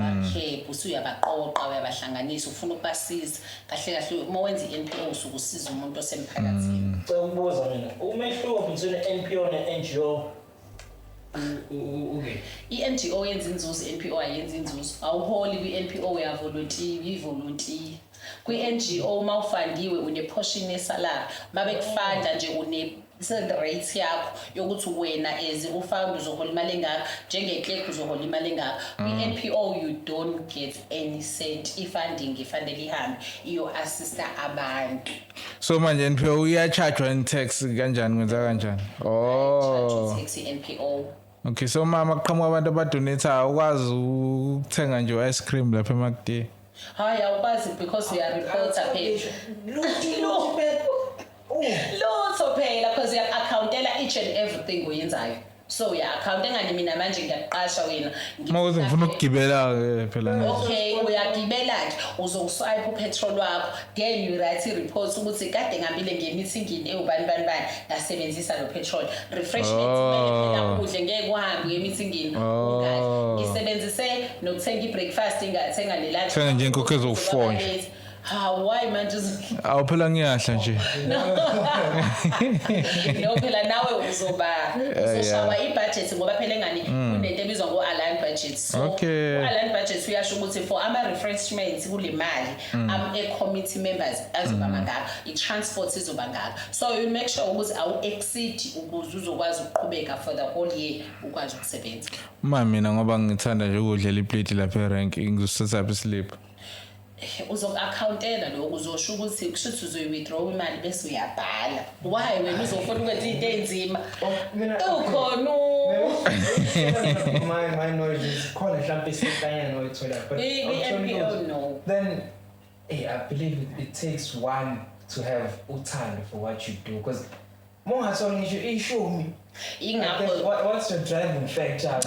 B: Bakhe usuyabaqoqa uyabahlanganisa ufuna ukubasiza kahle uma wenza i-NPO usuke usiza umuntu osemphakathini.
C: Ukubuza mina umehluko between NPO ne-NGO. Okay.
B: I-NGO yenza inzuzo, i-NPO ayenza inzuzo. Awuholi kwi-NPO uyavolontiya. Kwi-NGO uma ufandiwe une-portion yesalary. Mabekufanda nje rate yakho yokuthi wena as ufounder uzohola imali engaka, njenge-clerk uzohola imali engaka. Kwi-NPO you don't get any cent. Ifunding ifanele ihambe iyo-assista abantu.
A: So manje NPO uyachargewa in-tax kanjani kwenza kanjani?
B: Tax i-NPO.
A: Okay, so mama kuqhamuka abantu abadonate ukwazi ukuthenga nje ice cream lapha eMacD.
B: Hayi awukwazi because we are reporter page. Lutho phela because uya-accountela each and everything oyenzayo. So uya-account engani mina manje ngiyaqasha wena.
A: Mawuze ngifuna ukugibela phela.
B: Okay, uyagibela-ke uzoswipe upetrol wakho then you write i-report ukuthi kade ngihambile nge-meetingini ewubani ngasebenzisa lo petrol. Refreshment phela ukudle ngeke uhambe nge-meetingini ungadli. Ngisebenzise nokuthenga i-breakfast ngathenga ne-lunch.
A: Thenga nje inkukhu ezo-4 nje.
B: Why manje
A: awuphela ngiyahla nje.
B: No phela nawe uzoshawa i-budget ngoba phela engani kunento ebizwa ngo-align budget. So u-align budget uyasho ukuthi for ama-refreshments kule mali e-committee members azoba mangaka, i-transport izoba ngaka. So you make sure ukuthi awu-exceed ukuze uzokwazi ukuqhubeka for the whole year ukwazi ukusebenza.
A: Mina ngoba ngithanda nje ukudlela iplate lapha erank ngizosatha islip.
B: Uzoku-accountela lokho uzosho ukuthi kushuthi uzoyi-withdraw imali bese uyabhala. Why wena uzofuna ukwenza into enzima? Ukhona
C: my knowledge is khona mhlawumbe isikanyana oyithola but
B: i-NPO no.
C: Then I believe it takes one to have uthando for what you do because mongatholi ngisho ishumi ingakho what's your driving factor?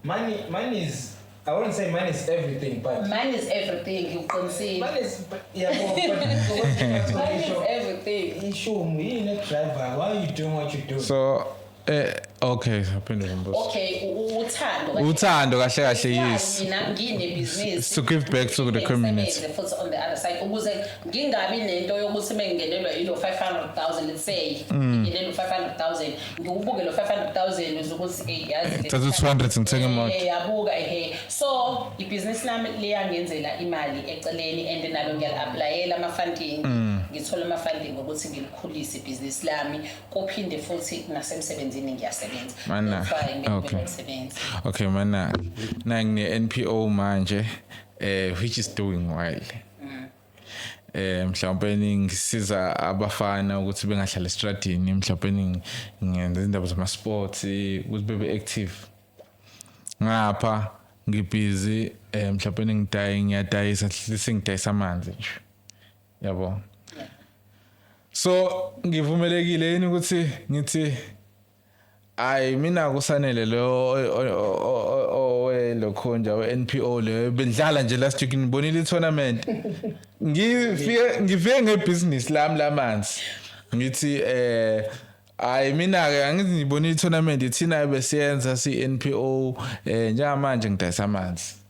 C: Money is I wouldn't say money is everything, but
B: money is everything. You can see.
C: Money is
B: money is everything.
C: You need driver. Why are you doing what you do?
A: So, okay,
B: okay.
A: uthando kahle yes
B: mina nginebhizinisi
A: to give back to the community
B: futhi on the other side ukuze ngingabi nento yokuthi mengingenelwa yilo 500,000 let's say ngingenelwa 500,000 ngiubuke lo 500,000 ukuthi yazi
A: thathu 200 ngithenga imoto
B: yabuka so ibhizinisi lami liyangenzela imali eceleni and nalo ngiyal-applyela ama-funding ngithola ama-funding ngokuthi ngilikhulise ibhizinisi lami kuphinde futhi nasemsebenzini ngiyasebenza
A: okay mana ngine-NPO manje which is doing well mhlawumbe ngisiza abafana ukuthi bengahlala estradini mhlawumbe ngenza indaba zama-sports ukuthi bebe active ngapha ngibhizi mhlawumbe ngiyadayisa sengidayisa amanzi nje yabo so ngivumelekile yini ukuthi ngithi ay mina kusanele lo lokhonja we-NPO le bendlala nje last week ngibonile i-tournament ngifike ngebusiness lami lamanzi ngithi ay mina ke angithi ngibonile i-tournament thina besiyenza si-NPO njengamanje ngidayisa amanzi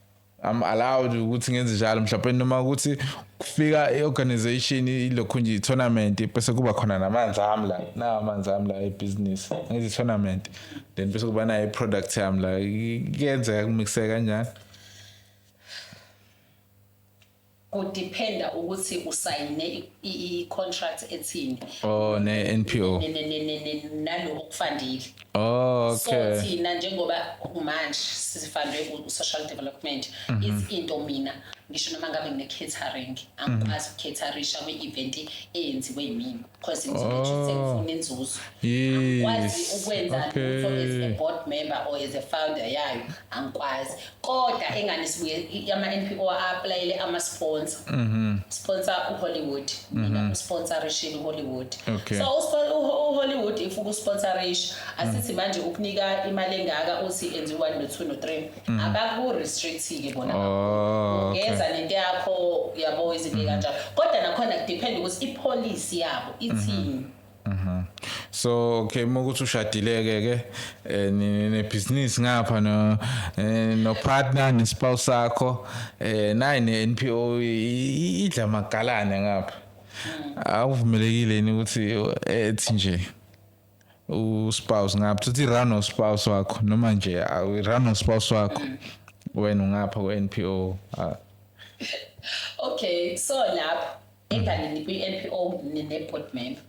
A: I'm allowed ukuthi ngenze njalo mhlawumbe noma ukuthi kufika iorganization ilokho nje i-tournament bese kuba khona namanzi ami la e-business ngenze i-tournament then bese kuba na i-product yami la kuyenzeka kumixeke kanjani
B: kudependa ukuthi usayine i-contract ethini
A: ne-NPO
B: nalo okufandile
A: okay
B: so thina njengoba manje sifandwe u-social development into mina ngisho noma ngabe ngine-catering angikwazi ukukatharisha kwi-event eyenziwe yimina because ngifuna inzuzo angikwazi ukwenza lutho as a board member or as a founder yayo angikwazi kodwa enganisibuye ama-NPO a-applyele ama-sponsor sponsor uHollywood mina usponsorishe uHollywood so uHollywood if ukusponsorisha asithi manje ukunika imali engaka uthi enzi 1 no 2 no 3 abaku-restrict-ke bona ungeza lento yakho yabo izinto kanjalo kodwa nakhona kudepend ukuthi ipolicy yabo ithini
A: so okay mokuthi ushadileke ke ne-business ngapha no partner ne-spouse sakho nayi ne-NPO idla magalane ngapha awuvumelekile yini ukuthi ethi nje uspouse ngapha uthi run no spouse wakho noma nje run no spouse wakho wena ungapha ku-NPO
B: okay so lapho engane kwi-NPO ne-board member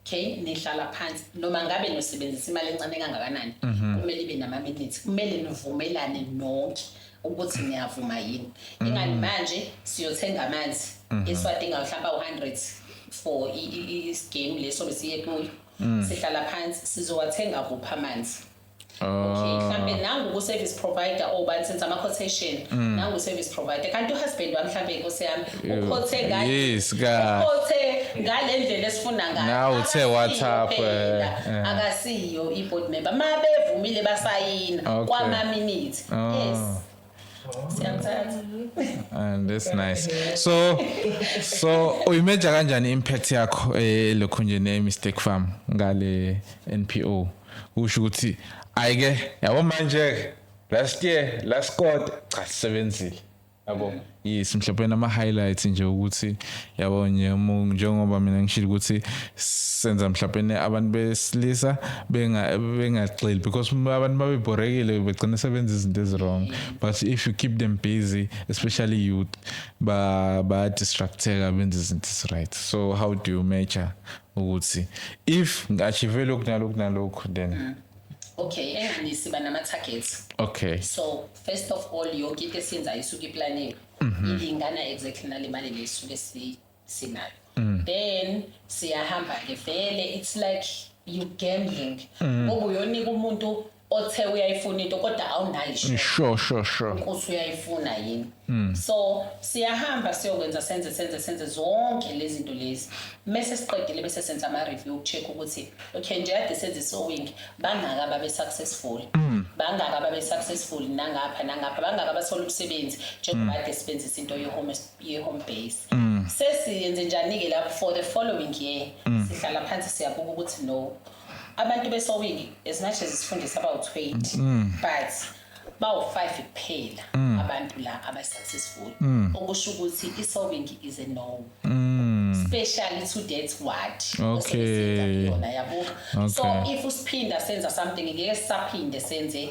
B: okay nihlala phansi noma ngabe nosebenzisa imali encane kangakanani kumele ibe nama-minutes kumele nivumelane nonke ukuthi niyavuma yini ingani manje siyothenga amanzi esiwadinga mhlawumbe u-100 for i-game leso besiye kuyo sihlala phansi sizowathenga kuphi amanzi okay mhlambe nangu ku-service provider obani senza ama-quotation nangu service provider kanti uhusband wami mhlambe inkosi yami ukhothe ngale ndlela esifuna ngayo
A: now uthe WhatsApp
B: akasiyo i-board member mabevumile basayina kwama-minute yes
A: and that's nice so uyimeja kanjani impact yakho lokho nje ne-Mistake Farm ngale NPO usho ukuthi ayike yabo manje last quarter cha sisebenzile yabo yes mhlawumbe nama highlights nje ukuthi yabo njengoba mina ngishilo ukuthi senza mhlawumbe abantu besilisa bengagxili because abantu babeborekile begcina sebenza izinto ezwrong but if you keep them busy especially youth ba distracteka benza izinto right so how do you measure ukuthi if ngachieve lokhu nalokhu then
B: okay engani siba nama-targets
A: okay
B: so first of all yonke into esiyenzayo isuke iplaniwe ilingana exactly nale mali lesuke sinayo then siyahamba-ke vele it's like you gambling ngoba uyonika umuntu othe uyayifuna into kodwa awunayo
A: sure
B: ukuthi uyayifuna yini so siyahamba siyokwenza senze zonke lezi zinto lezi mase siqedile bese senza ama-review check ukuthi okay nje ade senze sewing bangaka babe successful bangaka babe successful nangapha bangaka bathola umsebenzi njengoba ade sibenzisa into ye-home base sesiyenze njani-ke lapho for the following year sihlala phansi siyabuka ukuthi no abantu besowing as much as isifundisa about 20 but bawu-5 kuphela abantu la aba-successful okusho ukuthi i-solving is a no especially to that word
A: Okay.
B: yona yabo so if usiphinda senza something ngeke sisaphinde senze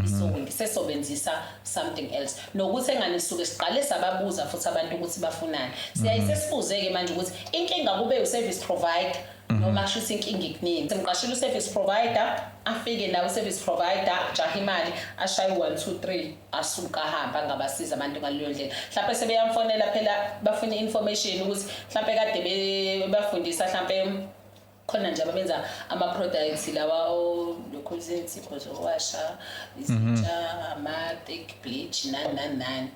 B: isowing sesebenzisa something else nokuthi engane sisuke siqale sababuza futhi abantu ukuthi bafunani siyayisesibuzeke manje ukuthi inkinga kube u-service provider noma kusho inkinga ikuningi simqashile u-service provider afike nawo u-service provider jaha imali ashaye 1 2 3 asuka ahamba ngabasiza abantu ngaleyo ndlela mhlawumbe sebeyamfonela phela bafuna information ukuthi mhlawumbe kade bafundisa mhlawumbe khona nje abenza ama-products lawa lokhu izipho zokwasha izitsha ama-thick bleach nani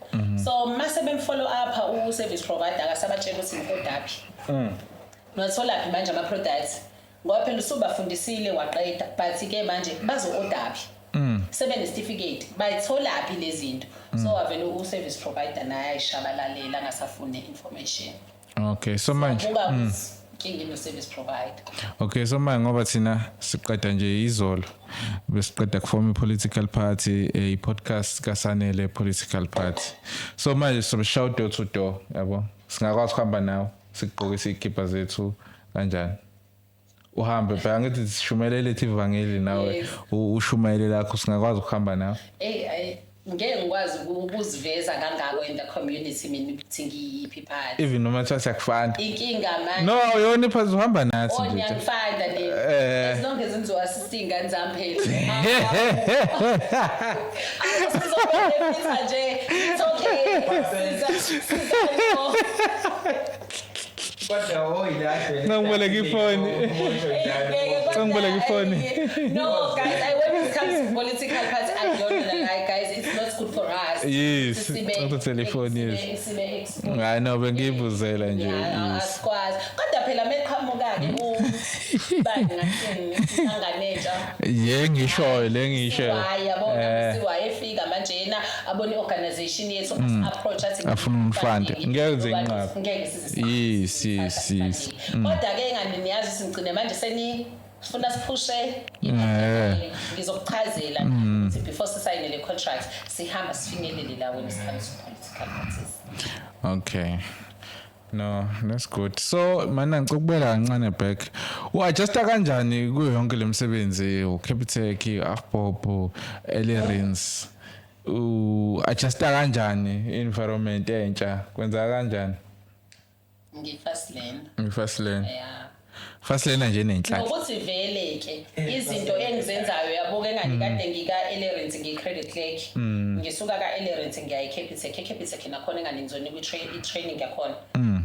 B: so mase bemfollow up u-service provider akasabatshela ukuthi ngikodaphi notholaphi manje ama-products ngoba phela usubafundisile waqeda but-ke manje bazo-odaphi sebenesitifiketi bayitholaphi lezi zinto so avele u-service provider naye ayishabalalela angasafune information
A: Okay, so manje
B: service provider.
A: Okay, so manje ngoba thina siqeda nje izolo besiqeda kuform i-political party i-podcast kaSanele political party. So manje so shout out to door yabo. Singakwazi ukuhamba nawe sigqoke izikipa zethu kanjani? Uhambe phela ngithi sishumayele ivangeli nawe ushumayele lakho singakwazi ukuhamba nawe.
B: Ngeke ngikwazi ukuziveza kangako in the community mina ukuthi ngiyiphi party
A: even noma thatha yakufanda
B: inkinga manje
A: no yona iphazi uhamba nathi nje
B: ngiyafanda le as long as ngizo assist ingane zami phela sizobona nje it's okay
A: Ngangibeleka ifoni. Ngangibeleka ifoni.
B: No guys, when it comes to political party I don't like guys, it's not good for us.
A: Yes. Telephone yes. I know bengibuzela nje.
B: Asikwazi. Kodwa phela meqhamuka ke bani ngathini anganeja.
A: Ngisho le ngisho.
B: Yabona siwayefika manje na abone organization yethu approach athi
A: afuna umfande. Ngeke nginqapha.
B: Ngeke size.
A: Yes.
B: Kodwa ke ngani niyazi singcine manje sifuna siphushe ngizokuchazela ukuthi before sisayine le contract sihamba sifinyelele la when it comes to political parties.
A: Okay. No, that's good. So mana ngicubela kancane back. Uadjusta kanjani kuyo yonke lemsebenzi uCapitec, uAfpop, Elerins? Uadjusta kanjani environment entsha? Kwenza kanjani?
B: Ngifast lane. Yeah.
A: Fast lane nje nenhlahla.
B: Ukuthi vele ke izinto engizenzayo yabuke engani kade ngika Elerins ngi-credit clerk. Ngisuka ka Elerins ngiya eCapitec. Capitec nakhona engani ngizona i-training yakhona.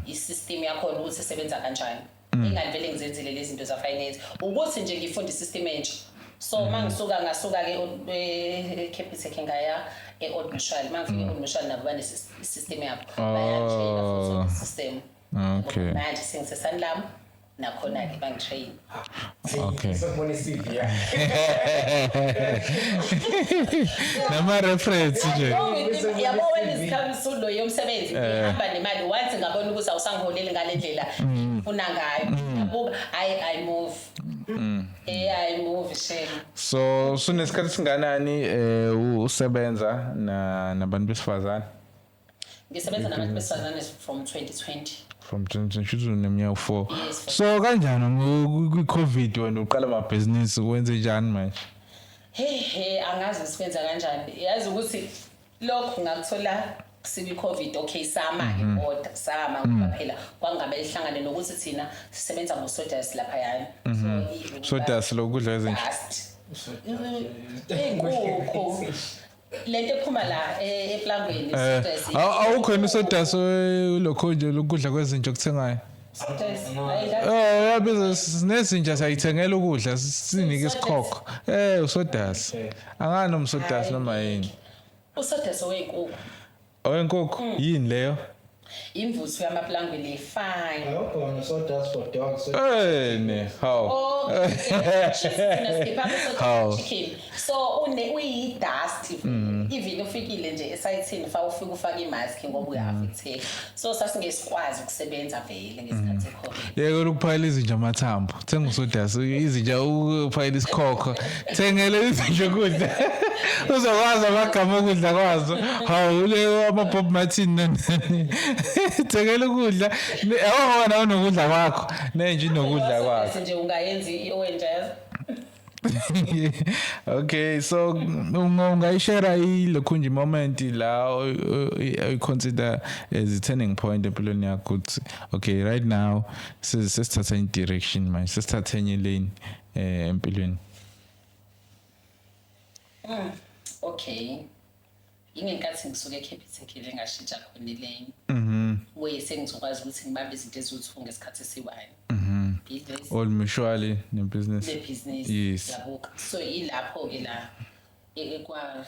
B: I-system yakhona ukuthi isebenza kanjani. Engani vele ngizenzile lezi zinto za finance. Ukuthi nje ngifunda i-system entsha. So mangisuka ke Capitec ngaya e-Old Mutual. Mangifike e-Old Mutual nabo bane system yabo. Bayatrain for system.
A: Okay.
B: Manje sengisesanlam nakhona ke bangitrain.
A: Okay.
C: Someone is CV.
A: Nama reference nje.
B: Yabo when it comes to lo yomsebenzi ngihamba nemali once ngabona ukuthi awusangiholeli ngale ndlela ufuna ngayo. Yabo I move. I move shame.
A: So sunesikhathi singanani usebenza nabantu besifazane?
B: Ngisebenza nabantu besifazane from 2020.
A: From 2020 neminyaka 4. So kanjani ku-COVID wena uqala amabhizinisi wenze njani manje?
B: Angazi usebenza kanjani. Yazi ukuthi lokho ngakuthola sibi COVID okay sama order sama ngoba phela kwangabe ihlangane nokuthi thina sisebenza ngosodas lapha yani.
A: So das lokudla ezinje.
B: Inkukhu lento ephuma la eplangweni sodas.
A: Awukhona usodas lokho nje lokudla kwezinje okuthengayo. Yabiza nezinja sayithengela ukudla sinike isikhokho. Usodas. Angani nomsodas noma yini?
B: Usodas owenkukhu.
A: Owenkukhu yini leyo?
B: Imvuthu yamaplangwe le fine.
C: No, so that's for dogs.
A: Ne, how?
B: Chicken. So uyi dust even ufikile nje esayithini ufika ufaka imask ngoba uyaffecteka so sasingesikwazi ukusebenza vele ngesikhathi eCovid
A: yeke ukuphayela izinja amathambo thenga usodasi izinja uphayela isikhokho thengele izinja ukudla uzokwazi amagama okudla kwazo hawu le ama-Bob Martin nani thengele ukudla awona unokudla kwakho nenje inokudla kwakho
B: nje ungayenza iwenja yazi
A: okay so ungayishare ilokhu nje moment la I consider as a turning point empilweni yakho ukuthi okay right now sesithatha in direction manje sesithatha enye lane empilweni
B: okay ingenkathi ngisuke eCapitec ngashintsha khona ilane sengizokwazi ukuthi ngibambe izinto eziwu-2 ngesikhathi esiwani business
A: all mutually
B: business
A: yes
B: yabuka so ilapho-ke la ekwa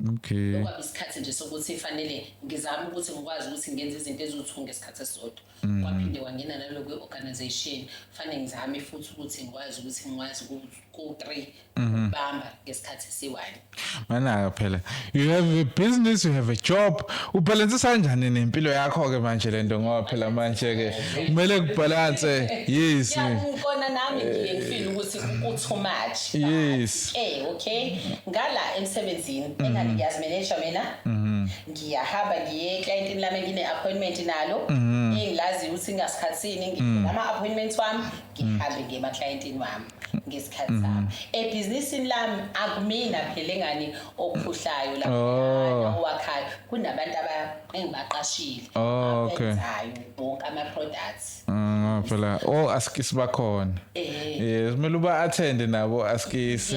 A: okay
B: ngoba isikhathi nje sokuthi fanele ngizame ukuthi ngikwazi ukuthi ngenze izinto eziwu-2 ngesikhathi esisodwa kwaphinde wangena nalo kwe-organization fanele ngizame futhi ukuthi ngikwazi ku-3 bamba ngesikhathi esiwani
A: mana phela you have a business you have a job ubalance kanjani nempilo yakho ke manje lento ngoba phela manje ke kumele kubalance yes
B: ngikona nami ngiyefeel ukuthi too much
A: yes
B: okay ngala emsebenzini enganiyazi manager mina ngiyahamba ngiye clientini lami ngine-appointment nalo engilazi ukuthi ngasikhatsini ngama-appointment wami ngihambe ngiye ema-clientini wami ngesikhathi sami ebhizinisini lami akumina phela engani okuphuhlayo lapho owakhayo kunabantu engibaqashile abenzayo bonke ama-products
A: phela askisi bakhona yes kumele uba attend nabo askisi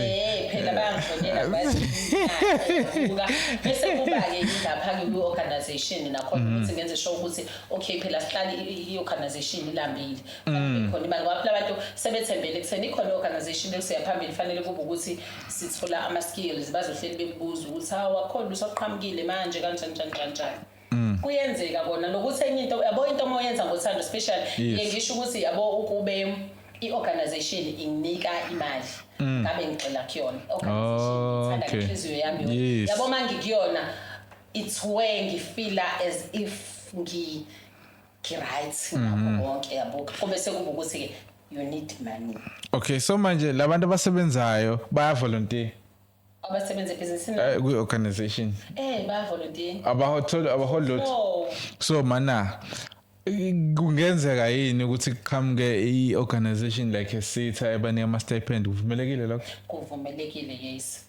B: phela bayangifonela bazibuka bese kuba-ke ngingapha-ke kwi-organization nakhona ukuthi ngenze sure ukuthi okay phela sihlale i-organization ilambile khona imali ngoba phela abantu sebethembele ekutheni ikhona i-organization ekuseyaphambili fanele kube ukuthi sithola ama-skills bazohleli bebuza ukuthi wakhona usaqhamukile manje kanjani kuyenzeka kona nokuthi enye into yabo into moyenza ngothando especially ngisho ukuthi yabo ukube i-organization inginika imali ngabe ngicela kuyona organization ithanda inhliziyo yami yabo mangikuyona it's where ngifeela as if right ngakho konke yabo kube sekuba ukuthi ke you need money
A: okay so manje labantu abasebenzayo baya volunteer
B: abasebenza ebhizinisini
A: kwi-organization
B: baya volunteer
A: abahold so mana kungenzeka yini ukuthi kuqhamuke i-organization like eSITA ebanika ama-stipend kuvumelekile lokho
B: kuvumelekile yes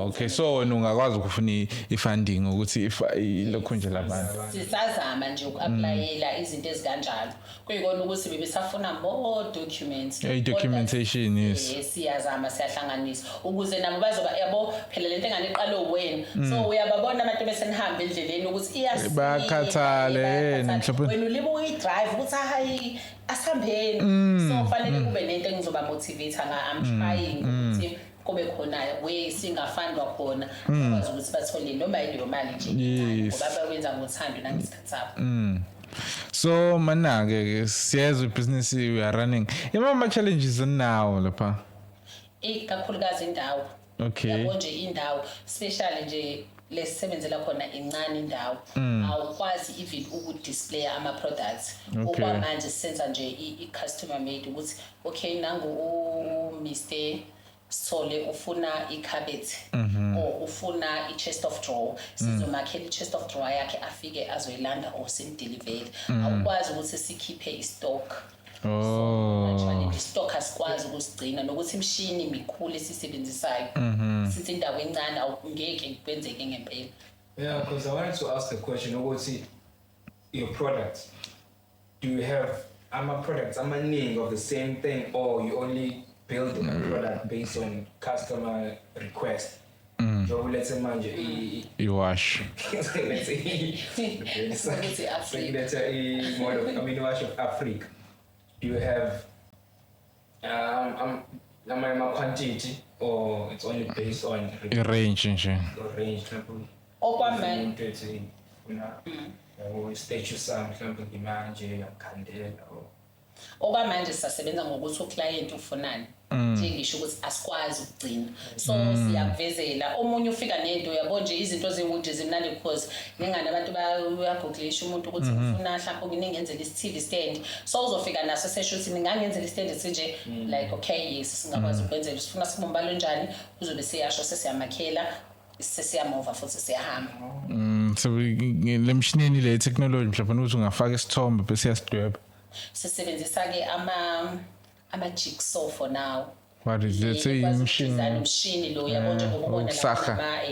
A: okay so wena ungakwazi ukufuna i-funding ukuthi lokho nje labantu
B: sisazama nje uku-aplayela izinto ezikanjalo kuyikona ukuthi bebesafuna more documents
A: documentation yes
B: siyazama siyahlanganisa ukuze nabo bazoba yabo phela lento engane iqala uwena so uyababona abantu bese nihambe endleleni ukuthi
A: bayakhathale mhlawumbe
B: wena ulibe uyi-drive ukuthi hayi asihambeni so fanele kube nento engizoba motivate I'm trying ukuthi kube khona singafandwa khona ukwazi ukuthi bathole noma yileyo mali nje ngoba bawenza ngothando nangesikhathi sabo
A: so mana-ke siyezwa ibhizinisi we are running ama-challenges nawo lapha
B: kakhulukazi indawo
A: okay
B: yabo nje indawo especially nje lesisebenzela khona incane indawo awukwazi even ukudisplay ama-products okwamanje sisenza nje i-customer made ukuthi okay nangu Mr Sithole ufuna ikhabet or ufuna i-chest of drawer sizomakhela i-chest of drawer yakhe afike azoyilanda or simdelivele awukwazi ukuthi sikhiphe i-stock actually i-stock asikwazi ukusigcina nokuthi imishini mikhulu esisebenzisayo sithi indawo encane ngeke kwenzeke ngempela
C: yeah because I wanted to ask a question ukuthi your products do you have products amaningi of the same thing or you only build a product based on customer request. So let's say manje
A: wash.
C: Let's say model amino wash of Africa. Do you have my quantity or it's only based on
A: range nje.
C: Range
B: okwamanje
C: statue sam mhlawumbe ngimanje yakhandela
B: okwamanje sisebenza ngokuthi uclient ufunani njengisho ukuthi asikwazi ukugcina so siyakuvezela omunye ufika nento yabo nje izinto zewood zimnandi because ngengane abantu bayaguglisha umuntu ukuthi ufuna mhlawumbe ngingenzela i-TV stand so uzofika naso sesho ukuthi ngingangenzela i-stand nje like okay yes singakwazi ukwenzela sifuna sibumbalo njani uzobe siyasho sesiyamakhela sesiyamova futhi siyahamba
A: so le mshinini le technology mhlawumbe ukuthi ungafaka isithombe bese yasidweba
B: sisebenzisa ke ama jigsaw for now
A: what is it say
B: machine lo yabo nje ngokubona la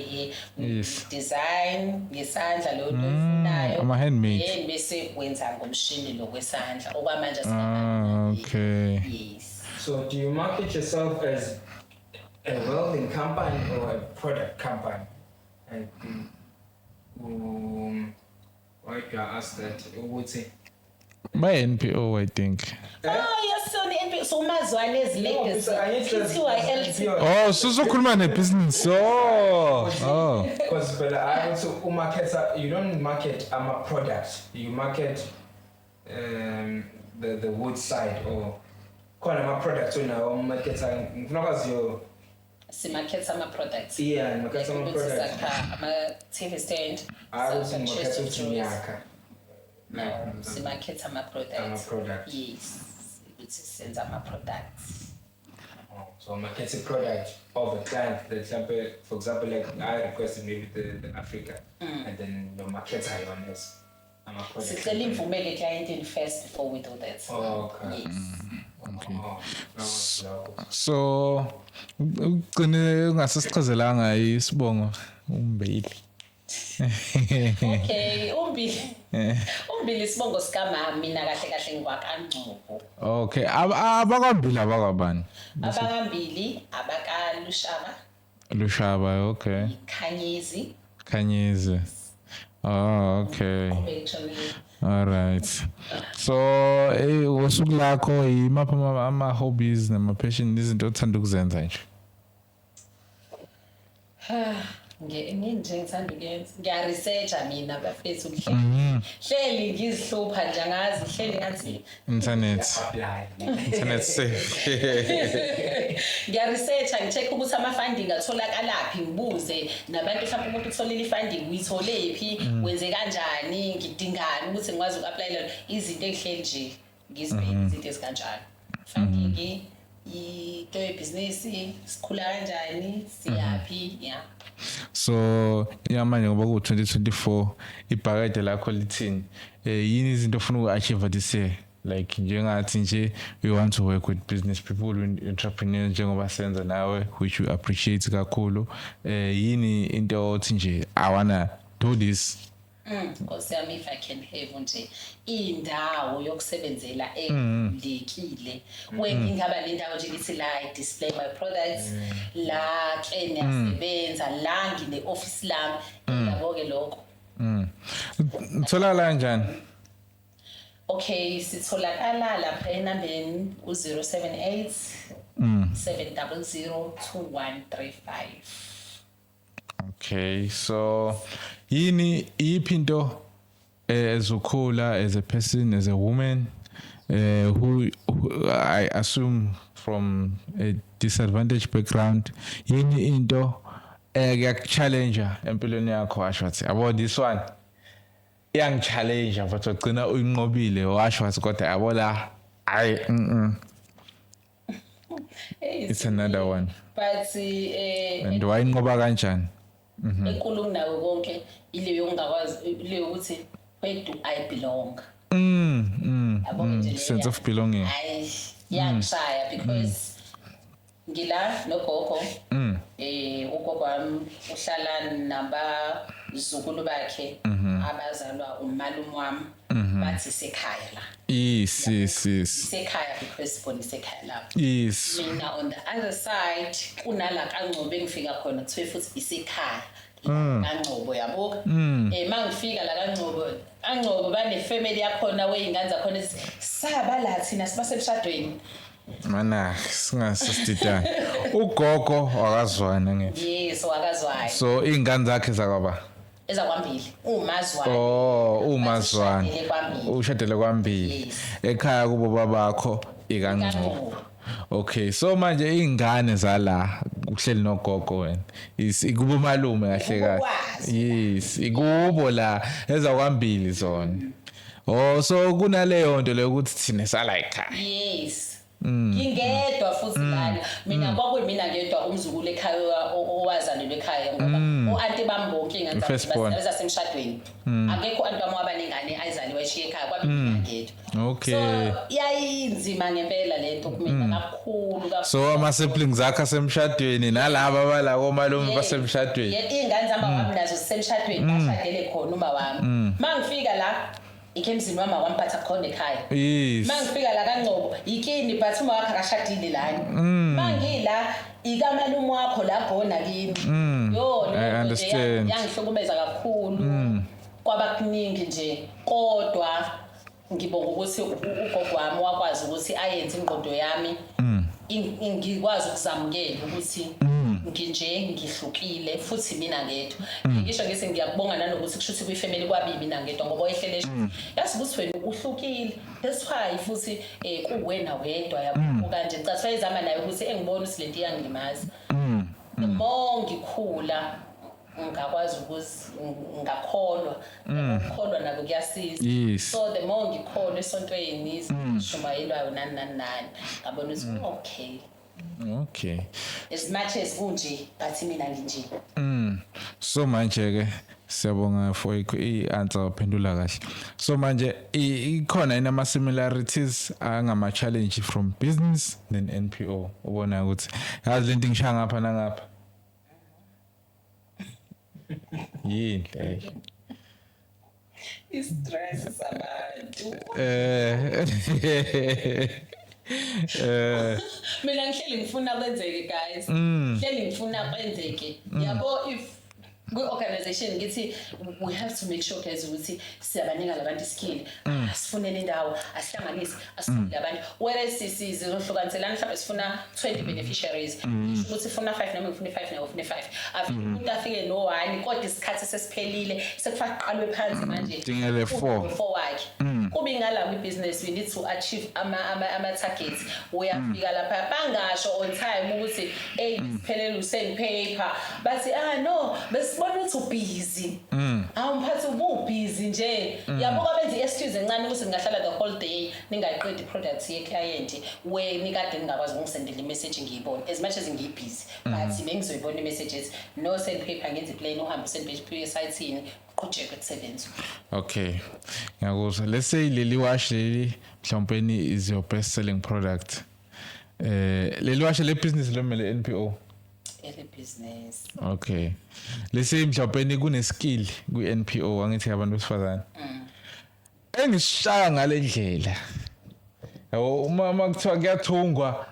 B: design ngesandla lo ofunayo
A: ama handmade
B: bese wenza ngomshini lo kwesandla okwamanje
A: okay
B: yes
C: so do you market yourself as a welding company or a product company and why do I ask that ukuthi
A: by NPO I think
B: yes so NPO so mazwane ezilekes TYLT
A: oh sokhuluma nebusiness
C: because but I also market you don't market products you market the wood side or khona ama products unawo market ngifuna yo
B: simakhetha ama products
C: makhetha ama products
B: ama TV stand
C: makhetha unyaka
B: simakhetha ama products yes ukuthi senza ama products
C: so market a product of a client that for example like I requested maybe the Africa and then the market I on this ama products
B: sicela imvume ke client in first before we do that
C: okay
B: yes
A: okay so ugcine ungasisichazelanga isibongo umbili
B: okay umbili sibongo sikamama mina kahle ngwakaNgcobo
A: okay abakwambili abakwabani
B: abakambili
A: Lushaba okay Khanyezi oh okay all right so usuku lakho imapha ama hobbies nama passion izinto othanda ukuzenza nje
B: ngithanda ukuyenza ngiyaresearcha mina bafethu hleli ngizihlupha nje angazi hleli ngathi
A: internet safe
B: ngiyaresearcha ngicheck ukuthi ama funding atholakalaphi ngibuze nabantu mhlawumbe umuntu utholile funding uyitholephi wenze kanjani ngidingani ukuthi ngikwazi uku-applyela izinto engihleli nje ngizibheke izinto ezikanjani funding into yebusiness sikhula kanjani siyapi yeah
A: so yamanje ngoba ku 2024 ibhakede lakho lithini yini izinto ofuna uku-achieve this year like njengathi nje we want to work with business people entrepreneurs njengoba senza nawe which we appreciate kakhulu yini into othi nje I wanna do this
B: Nkosi yami if I can have nje indawo yokusebenzela evulekile ngingaba nendawo nje lithi la display my products la ke niyasebenza la ngine office lami yabo ke lokho
A: thola kanjani
B: okay sitholakala lapha enambeni u078 700 2135
A: okay so yini iphinto ezokhula as a person as a woman who I assume from a disadvantaged background yini into kuyakuchallenge empilweni yakho washo wathi abo this one iyangichallenge but ugcina uyinqobile washo wathi kodwa yabo la I it's another one
B: but
A: and wayinqoba kanjani
B: enkulu kunawo konke ileyo ungakwazi leyo ukuthi where do I belong
A: sense of belonging
B: yangishaya because ngila nogogo ugogo wami uhlala nabazukulu bakhe abazalwa umalume wami bathi sekhaya la
A: yes
B: sekhaya because bona sekhaya la
A: yes
B: mina on the other side kunala kaNgcobo engifika khona kuthiwe futhi isekhaya kaNgcobo yabo mangifika la kaNgcobo bane family yakhona weyingane zakhona sabala thina sibasemshadweni
A: mana singasistida ugogo wakazwana ngithi
B: yes wakazwana
A: so ingane zakhe zakwaba
B: ezakwambili umazwana
A: umazwana ushadele kwambili ekhaya kubo babakho ikaNgcobo Okay, so manje ingane zala kuhleli nogogo wena. Ikubo malume kahle kahle. Yes, ikubo la ezakwambili zona. Oh, so kunaleyo nto leyo ukuthi thina sala ekhaya.
B: Yes. Ngingedwa futhi lana mina kwakuyimina ngedwa umzukulu ekhaya owazalelwe ekhaya ngoba uanti bami bonke ingane zasemshadweni akekho anti bami abaningane ayizaliwe eshiye ekhaya kwabimina ngedwa.
A: Okay.
B: So yayinzima ngempela lento kumina kakhulu.
A: So ama siblings akhe asemshadweni nalabo abala komalume basemshadweni.
B: Ingane zami wami nazo zisemshadweni bashadele khona uma wami. Mangifika la ikemzini wami wamphatha khona ekhaya.
A: Yes.
B: Mangifika la kaNgcobo ikini but uma wakhe akashadile lana. Mangila ikamalume wakho la khona kini.
A: I understand.
B: Yangihlukumeza kakhulu. Kwaba kuningi nje kodwa ngibonga ukuthi ugogo wami wakwazi ukuthi ayenze ingqondo yami ngikwazi ukuzamukela ukuthi nginje ngihlukile futhi mina ngedwa. Ngisho ngise ngiyakubonga nanokuthi kushuthi kuyifamily kwabi mina ngedwa ngoba oyehlele yazi ukuthi wena uhlukile. That's why futhi kuwena wedwa yabo kanje ngicatha ayizama nayo ukuthi engibona ukuthi lento iyangilimaza. The more ngikhula ngakwazi ukuthi ngakholwa nako kuyasiza. So the more ngikholwa esontweni ishumayelwayo nani ngabona ukuthi
A: okay
B: as much as kunje but mina nginje.
A: So manje ke siyabonga for i-answer ophendula kahle. So manje ikhona inama similarities angama challenge from business then NPO ubona ukuthi yazi lento ngishaya ngapha nangapha yini
B: Stress abantu. Mina ngihleli ngifuna kwenzeke guys. Ngihleli ngifuna kwenzeke. Yabo if kwi-organization ngithi we have to make sure guys ukuthi siyabanika labantu skill. Sifunele indawo, asihlanganise, asifune abantu. Whereas sizohlukanisela mhlawumbe sifuna 20 beneficiaries. Ukuthi sifuna 5 noma ngifuna 5 nawo ufuna 5. Afike umuntu afike no 1 kodwa isikhathi sesiphelile sekufanele qalwe phansi manje.
A: Dingele 4
B: wakhe. Kubi ngala kwi-business we need to achieve ama targets. Uyafika lapha bangasho on time ukuthi siphelele usend paper. Bathi no besibona ukuthi ubusy. Awumphathi ubusy nje. Yabuka benze excuse encane ukuthi ngingahlala the whole day ningayiqedi product ye client we nikade ningakwazi ukungisendela imessage ngiyibone as much as ngiyibusy but bengizoyibona imessages no send paper ngenze plan uhambe send paper site yini qhubeka kusebenza.
A: Okay ngiyakuzwa. Let's say leli wash leli mhlawumbe is your best selling product. Leli wash le business lo mele NPO
B: business.
A: Okay. Let's say mhlawumbe kune skill ku NPO angithi abantu besifazana. Engishaya ngale ndlela. Yabo uma kuthiwa kuyathungwa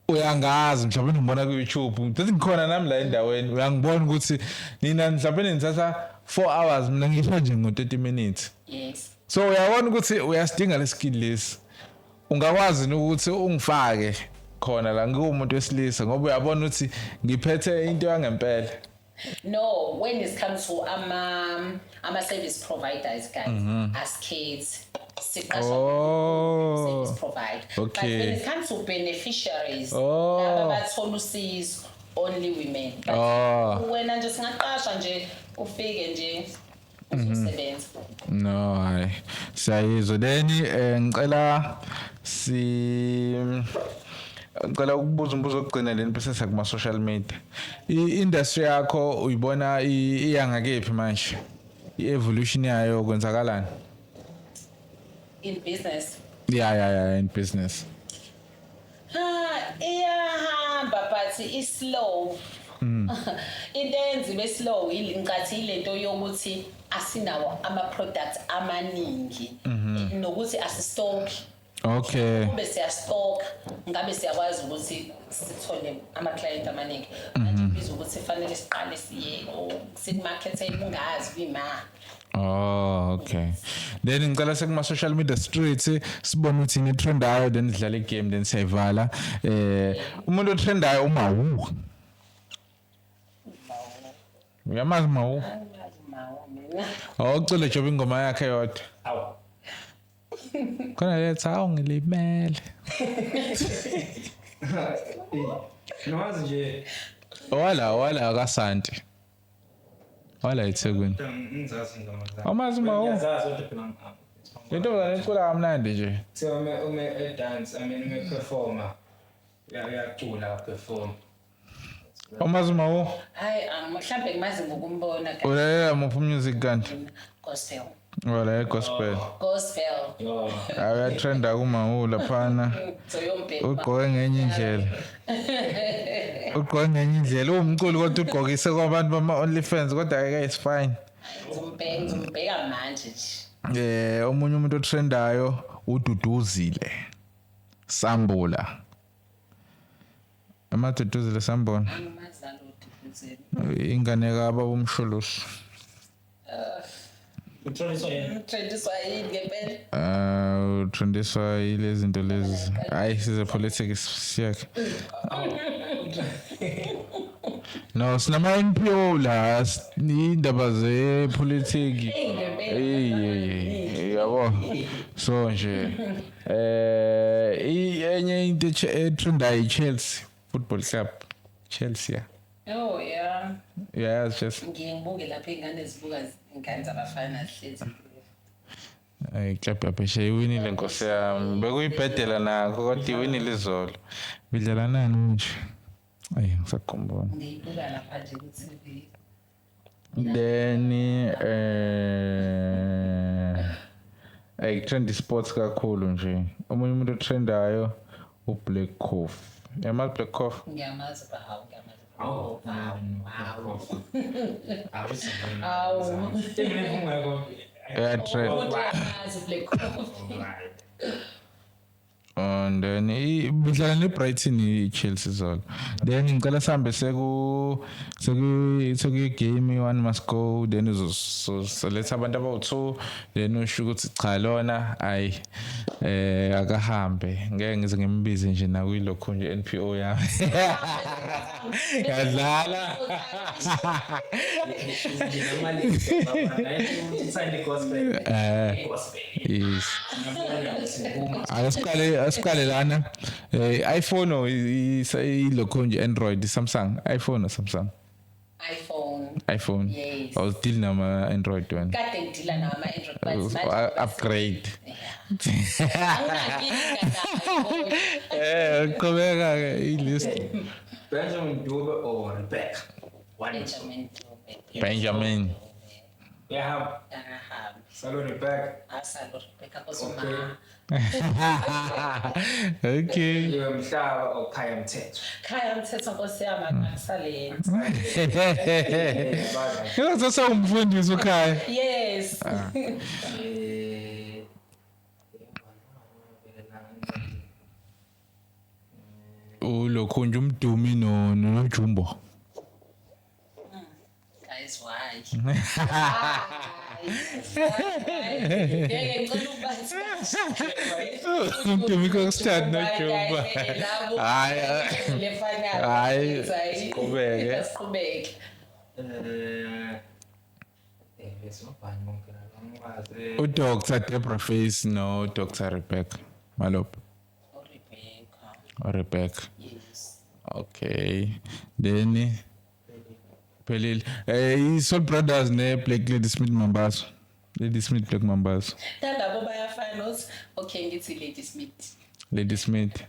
A: uyangazi mhlawumbe ngibona ku YouTube. Ngithi ngikhona nami la endaweni uyangibona ukuthi nina mhlawumbe nithatha 4 hours mina ngisho nje ngo30 minutes.
B: Yes.
A: So uyabona ukuthi uyasidinga le skill lesi. Ungakwazi ukuthi ungifake khona la ngiwumuntu wesilisa ngoba uyabona ukuthi ngiphethe into yangempela.
B: No, when it comes to ama service providers guys as kids service provide.
A: Okay.
B: But when it comes to beneficiaries laba bathola usizo only women. Wena nje singaqasha nje ufike nje usebenza.
A: No, hayi. Siyayizwa then ngicela ngicela ukubuza umbuzo ogcina leni bese sakuma social media. I-industry yakho uyibona iyanga kephi manje? I-evolution yayo kwenzakalani?
B: In business.
A: Yeah, in business.
B: Iyahamba but is slow. Into enziwe slow ngicatha ilento yokuthi asinawo ama products amaningi nokuthi asistock.
A: Okay.
B: Ube siyastock ngabe siyakwazi ukuthi sithole ama client amaningi. Manje biza ukuthi fanele siqale siye simarket ungazi kwima.
A: Okay. Then ngicela sekuma social media streets sibone ukuthi ni trendayo then sidlala igame then siyayivala. Umuntu otrendayo uMawu. Uyamazi Mawu? Awucela job ingoma yakhe yodwa. Khona letha awungilimele.
C: Nawazi nje
A: wala kaSanti wala eThekwini
C: ngizazi ngoma zakhe.
A: amazi mawo
C: Ngiyazazi kodwa phela ngihamba.
A: into zanecula kamnandi nje
C: So ume dance, I mean ume performer. Uyacula perform.
A: amazi mawo
B: Hayi mhlambe ngimazi ngokumbona
A: ulalela muphi music kanti
B: gospel.
A: wala gospel
B: Gospel.
C: Yo.
A: ayatrenda kumawu laphana
B: Soyombheka.
A: ugqoke ngenye indlela ugqoke ngenye indlela uwumculi kodwa ugqokise kwabantu bama OnlyFans kodwa ake is fine
B: Ngizombheka manje nje.
A: omunye umuntu otrendayo ududuzile Sambula amaduduzile Sambona
B: Angimazalo uDuduzile.
A: ingane kaba umsholosi
B: Trendiswa yini ngempela?
A: utrendiswa ile zinto lezi hayi size politics siyakhe no sinama NPO la indaba ze politics yabo so nje enye into etrendayo Chelsea Football Club Chelsea
B: Oh yeah.
A: yeah Chelsea
B: Ngiyibuke lapha ingane zibuka ingane zabafana hlezi.
A: club yaphesheya iwinile nkosi yami bekuyibhedela nakho kodwa iwinile izolo bidlala nani nje ayi ngisakhumbula
B: Ngiyibuka lapha nje ku TV.
A: then trend sports kakhulu nje omunye umuntu otrendayo uBlack Coffee yamazi Black Coffee
B: Ngiyamazi bahawu ngiyamazi.
C: Awu.
B: Awu.
A: trend
B: Ngiyamazi Black Coffee.
A: and then bidlala neBrighton iChelsea zolo then ngicela sihambe seku game one must go then uzoletha abantu abawu2 then usho ukuthi cha lona ayi akahambe ngeke ngize ngimbize nje nakuyilokho nje NPO yami yadlala yes asiqale lana iPhone ilokho nje Android Samsung iPhone or Samsung iPhone
B: Yes.
A: I was dealing nama Android one
B: Kade ngidila nama Android but manje
A: upgrade
B: anginakinga
A: qhubeka ke ilist
C: Benjamin Dube or Rebecca?
A: Benjamin
C: Yeah. Salon Rebecca.
A: okay
C: Iwe Mhlaba or Khaya Mthetho.
B: Khaya Mthetho Nkosi yami akusalenza.
A: Yozasa umfundisi ukhaya
B: Yes.
A: ulokho nje umdumi noJumbo
B: Guys why? Ngeke ngicela ubathi.
A: umdumi kokustart noJumbo hayi hayi siqhubeke
B: siqhubeke.
A: uDr Deborah Face no Dr Rebecca Malope Rebecca
B: Yes.
A: okay then Pelil Soul Brothers ne Black Lady Smith Mambazo Lady Smith Black Mambazo
B: Talabo bayafana uthi okay ngithi
A: Lady Smith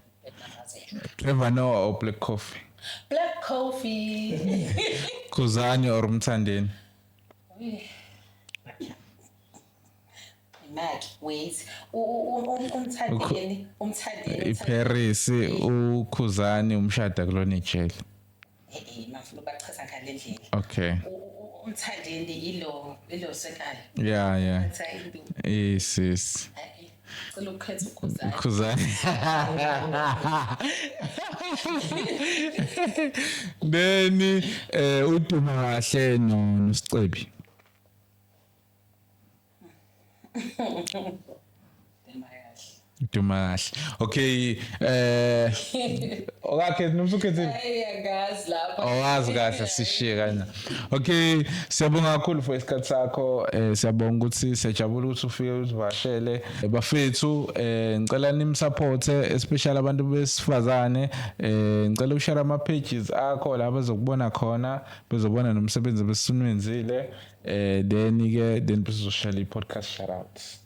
A: Trevor Noah or Black Coffee
B: Black Coffee.
A: Khuzani or Mthandeni
B: Mac wait umthandeni
A: iParis uKhuzani umshada kulona ijele
B: mafuna bachaza ngale ndlela
A: okay
B: umthandeni ilo sekala
A: yeah yes
B: cela ukhetha ukhuzani
A: Khuzani then uduma kahle noSicebi Dumakahle. Okay, okake nomsukhethe.
B: Angazi lapha.
A: Awazi kahle sishiye kana. Okay, siyabonga kakhulu for isikhathi sakho. Siyabonga ukuthi siyajabula ukuthi ufike uzivashele. Bafethu, ngicela nimsupport especially abantu besifazane. Ngicela ushare ama pages akho la bazokubona khona, bezobona nomsebenzi besunwenzile. Then sizoshare i-podcast shout outs.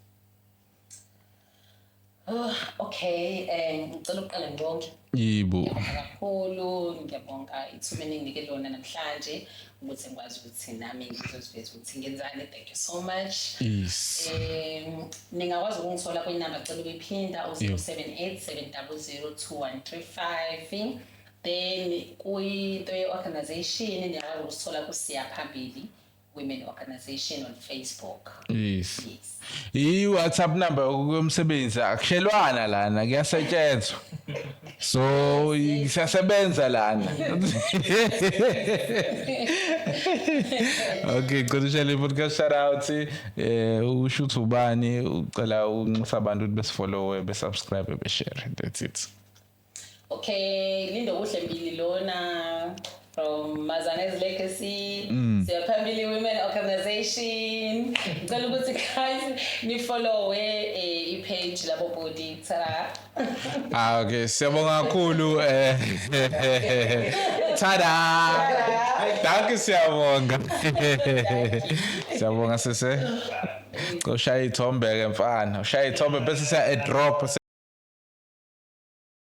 B: Okay, ngicela ukuqala ngibonke.
A: Yebo.
B: Kakhulu ngiyabonga ithuba enginike lona namhlanje ukuthi ngikwazi ukuthi nami ngizoziveza ukuthi ngenzani. Thank you so much.
A: Yes.
B: Ningakwazi ukungithola kwi-number cela ukuyiphinda 0787 000 2135. Then kuyinto ye-organization niyakwazi ukusithola kuSiya Phambili Women Organization on Facebook.
A: Yes. I-WhatsApp number yokumsebenzi akushelwana lana kuyasetshenzwa. So siyasebenza lana. Okay, ngicela i-podcast shout out usho ukuthi ubani ucela unxusa abantu ukuthi besifollow besubscribe beshare. That's it.
B: Okay, Lindo Kuhle Mbili lona from Mazane's Legacy, Siya Phambili Women Organization. Ngicela ukuthi guys ni follow i-page labo body tsara.
A: Okay, siyabonga kakhulu tada. Danke siyabonga. Siyabonga sese. Ushaya ithombe ke mfana. Ushaya ithombe bese siya drop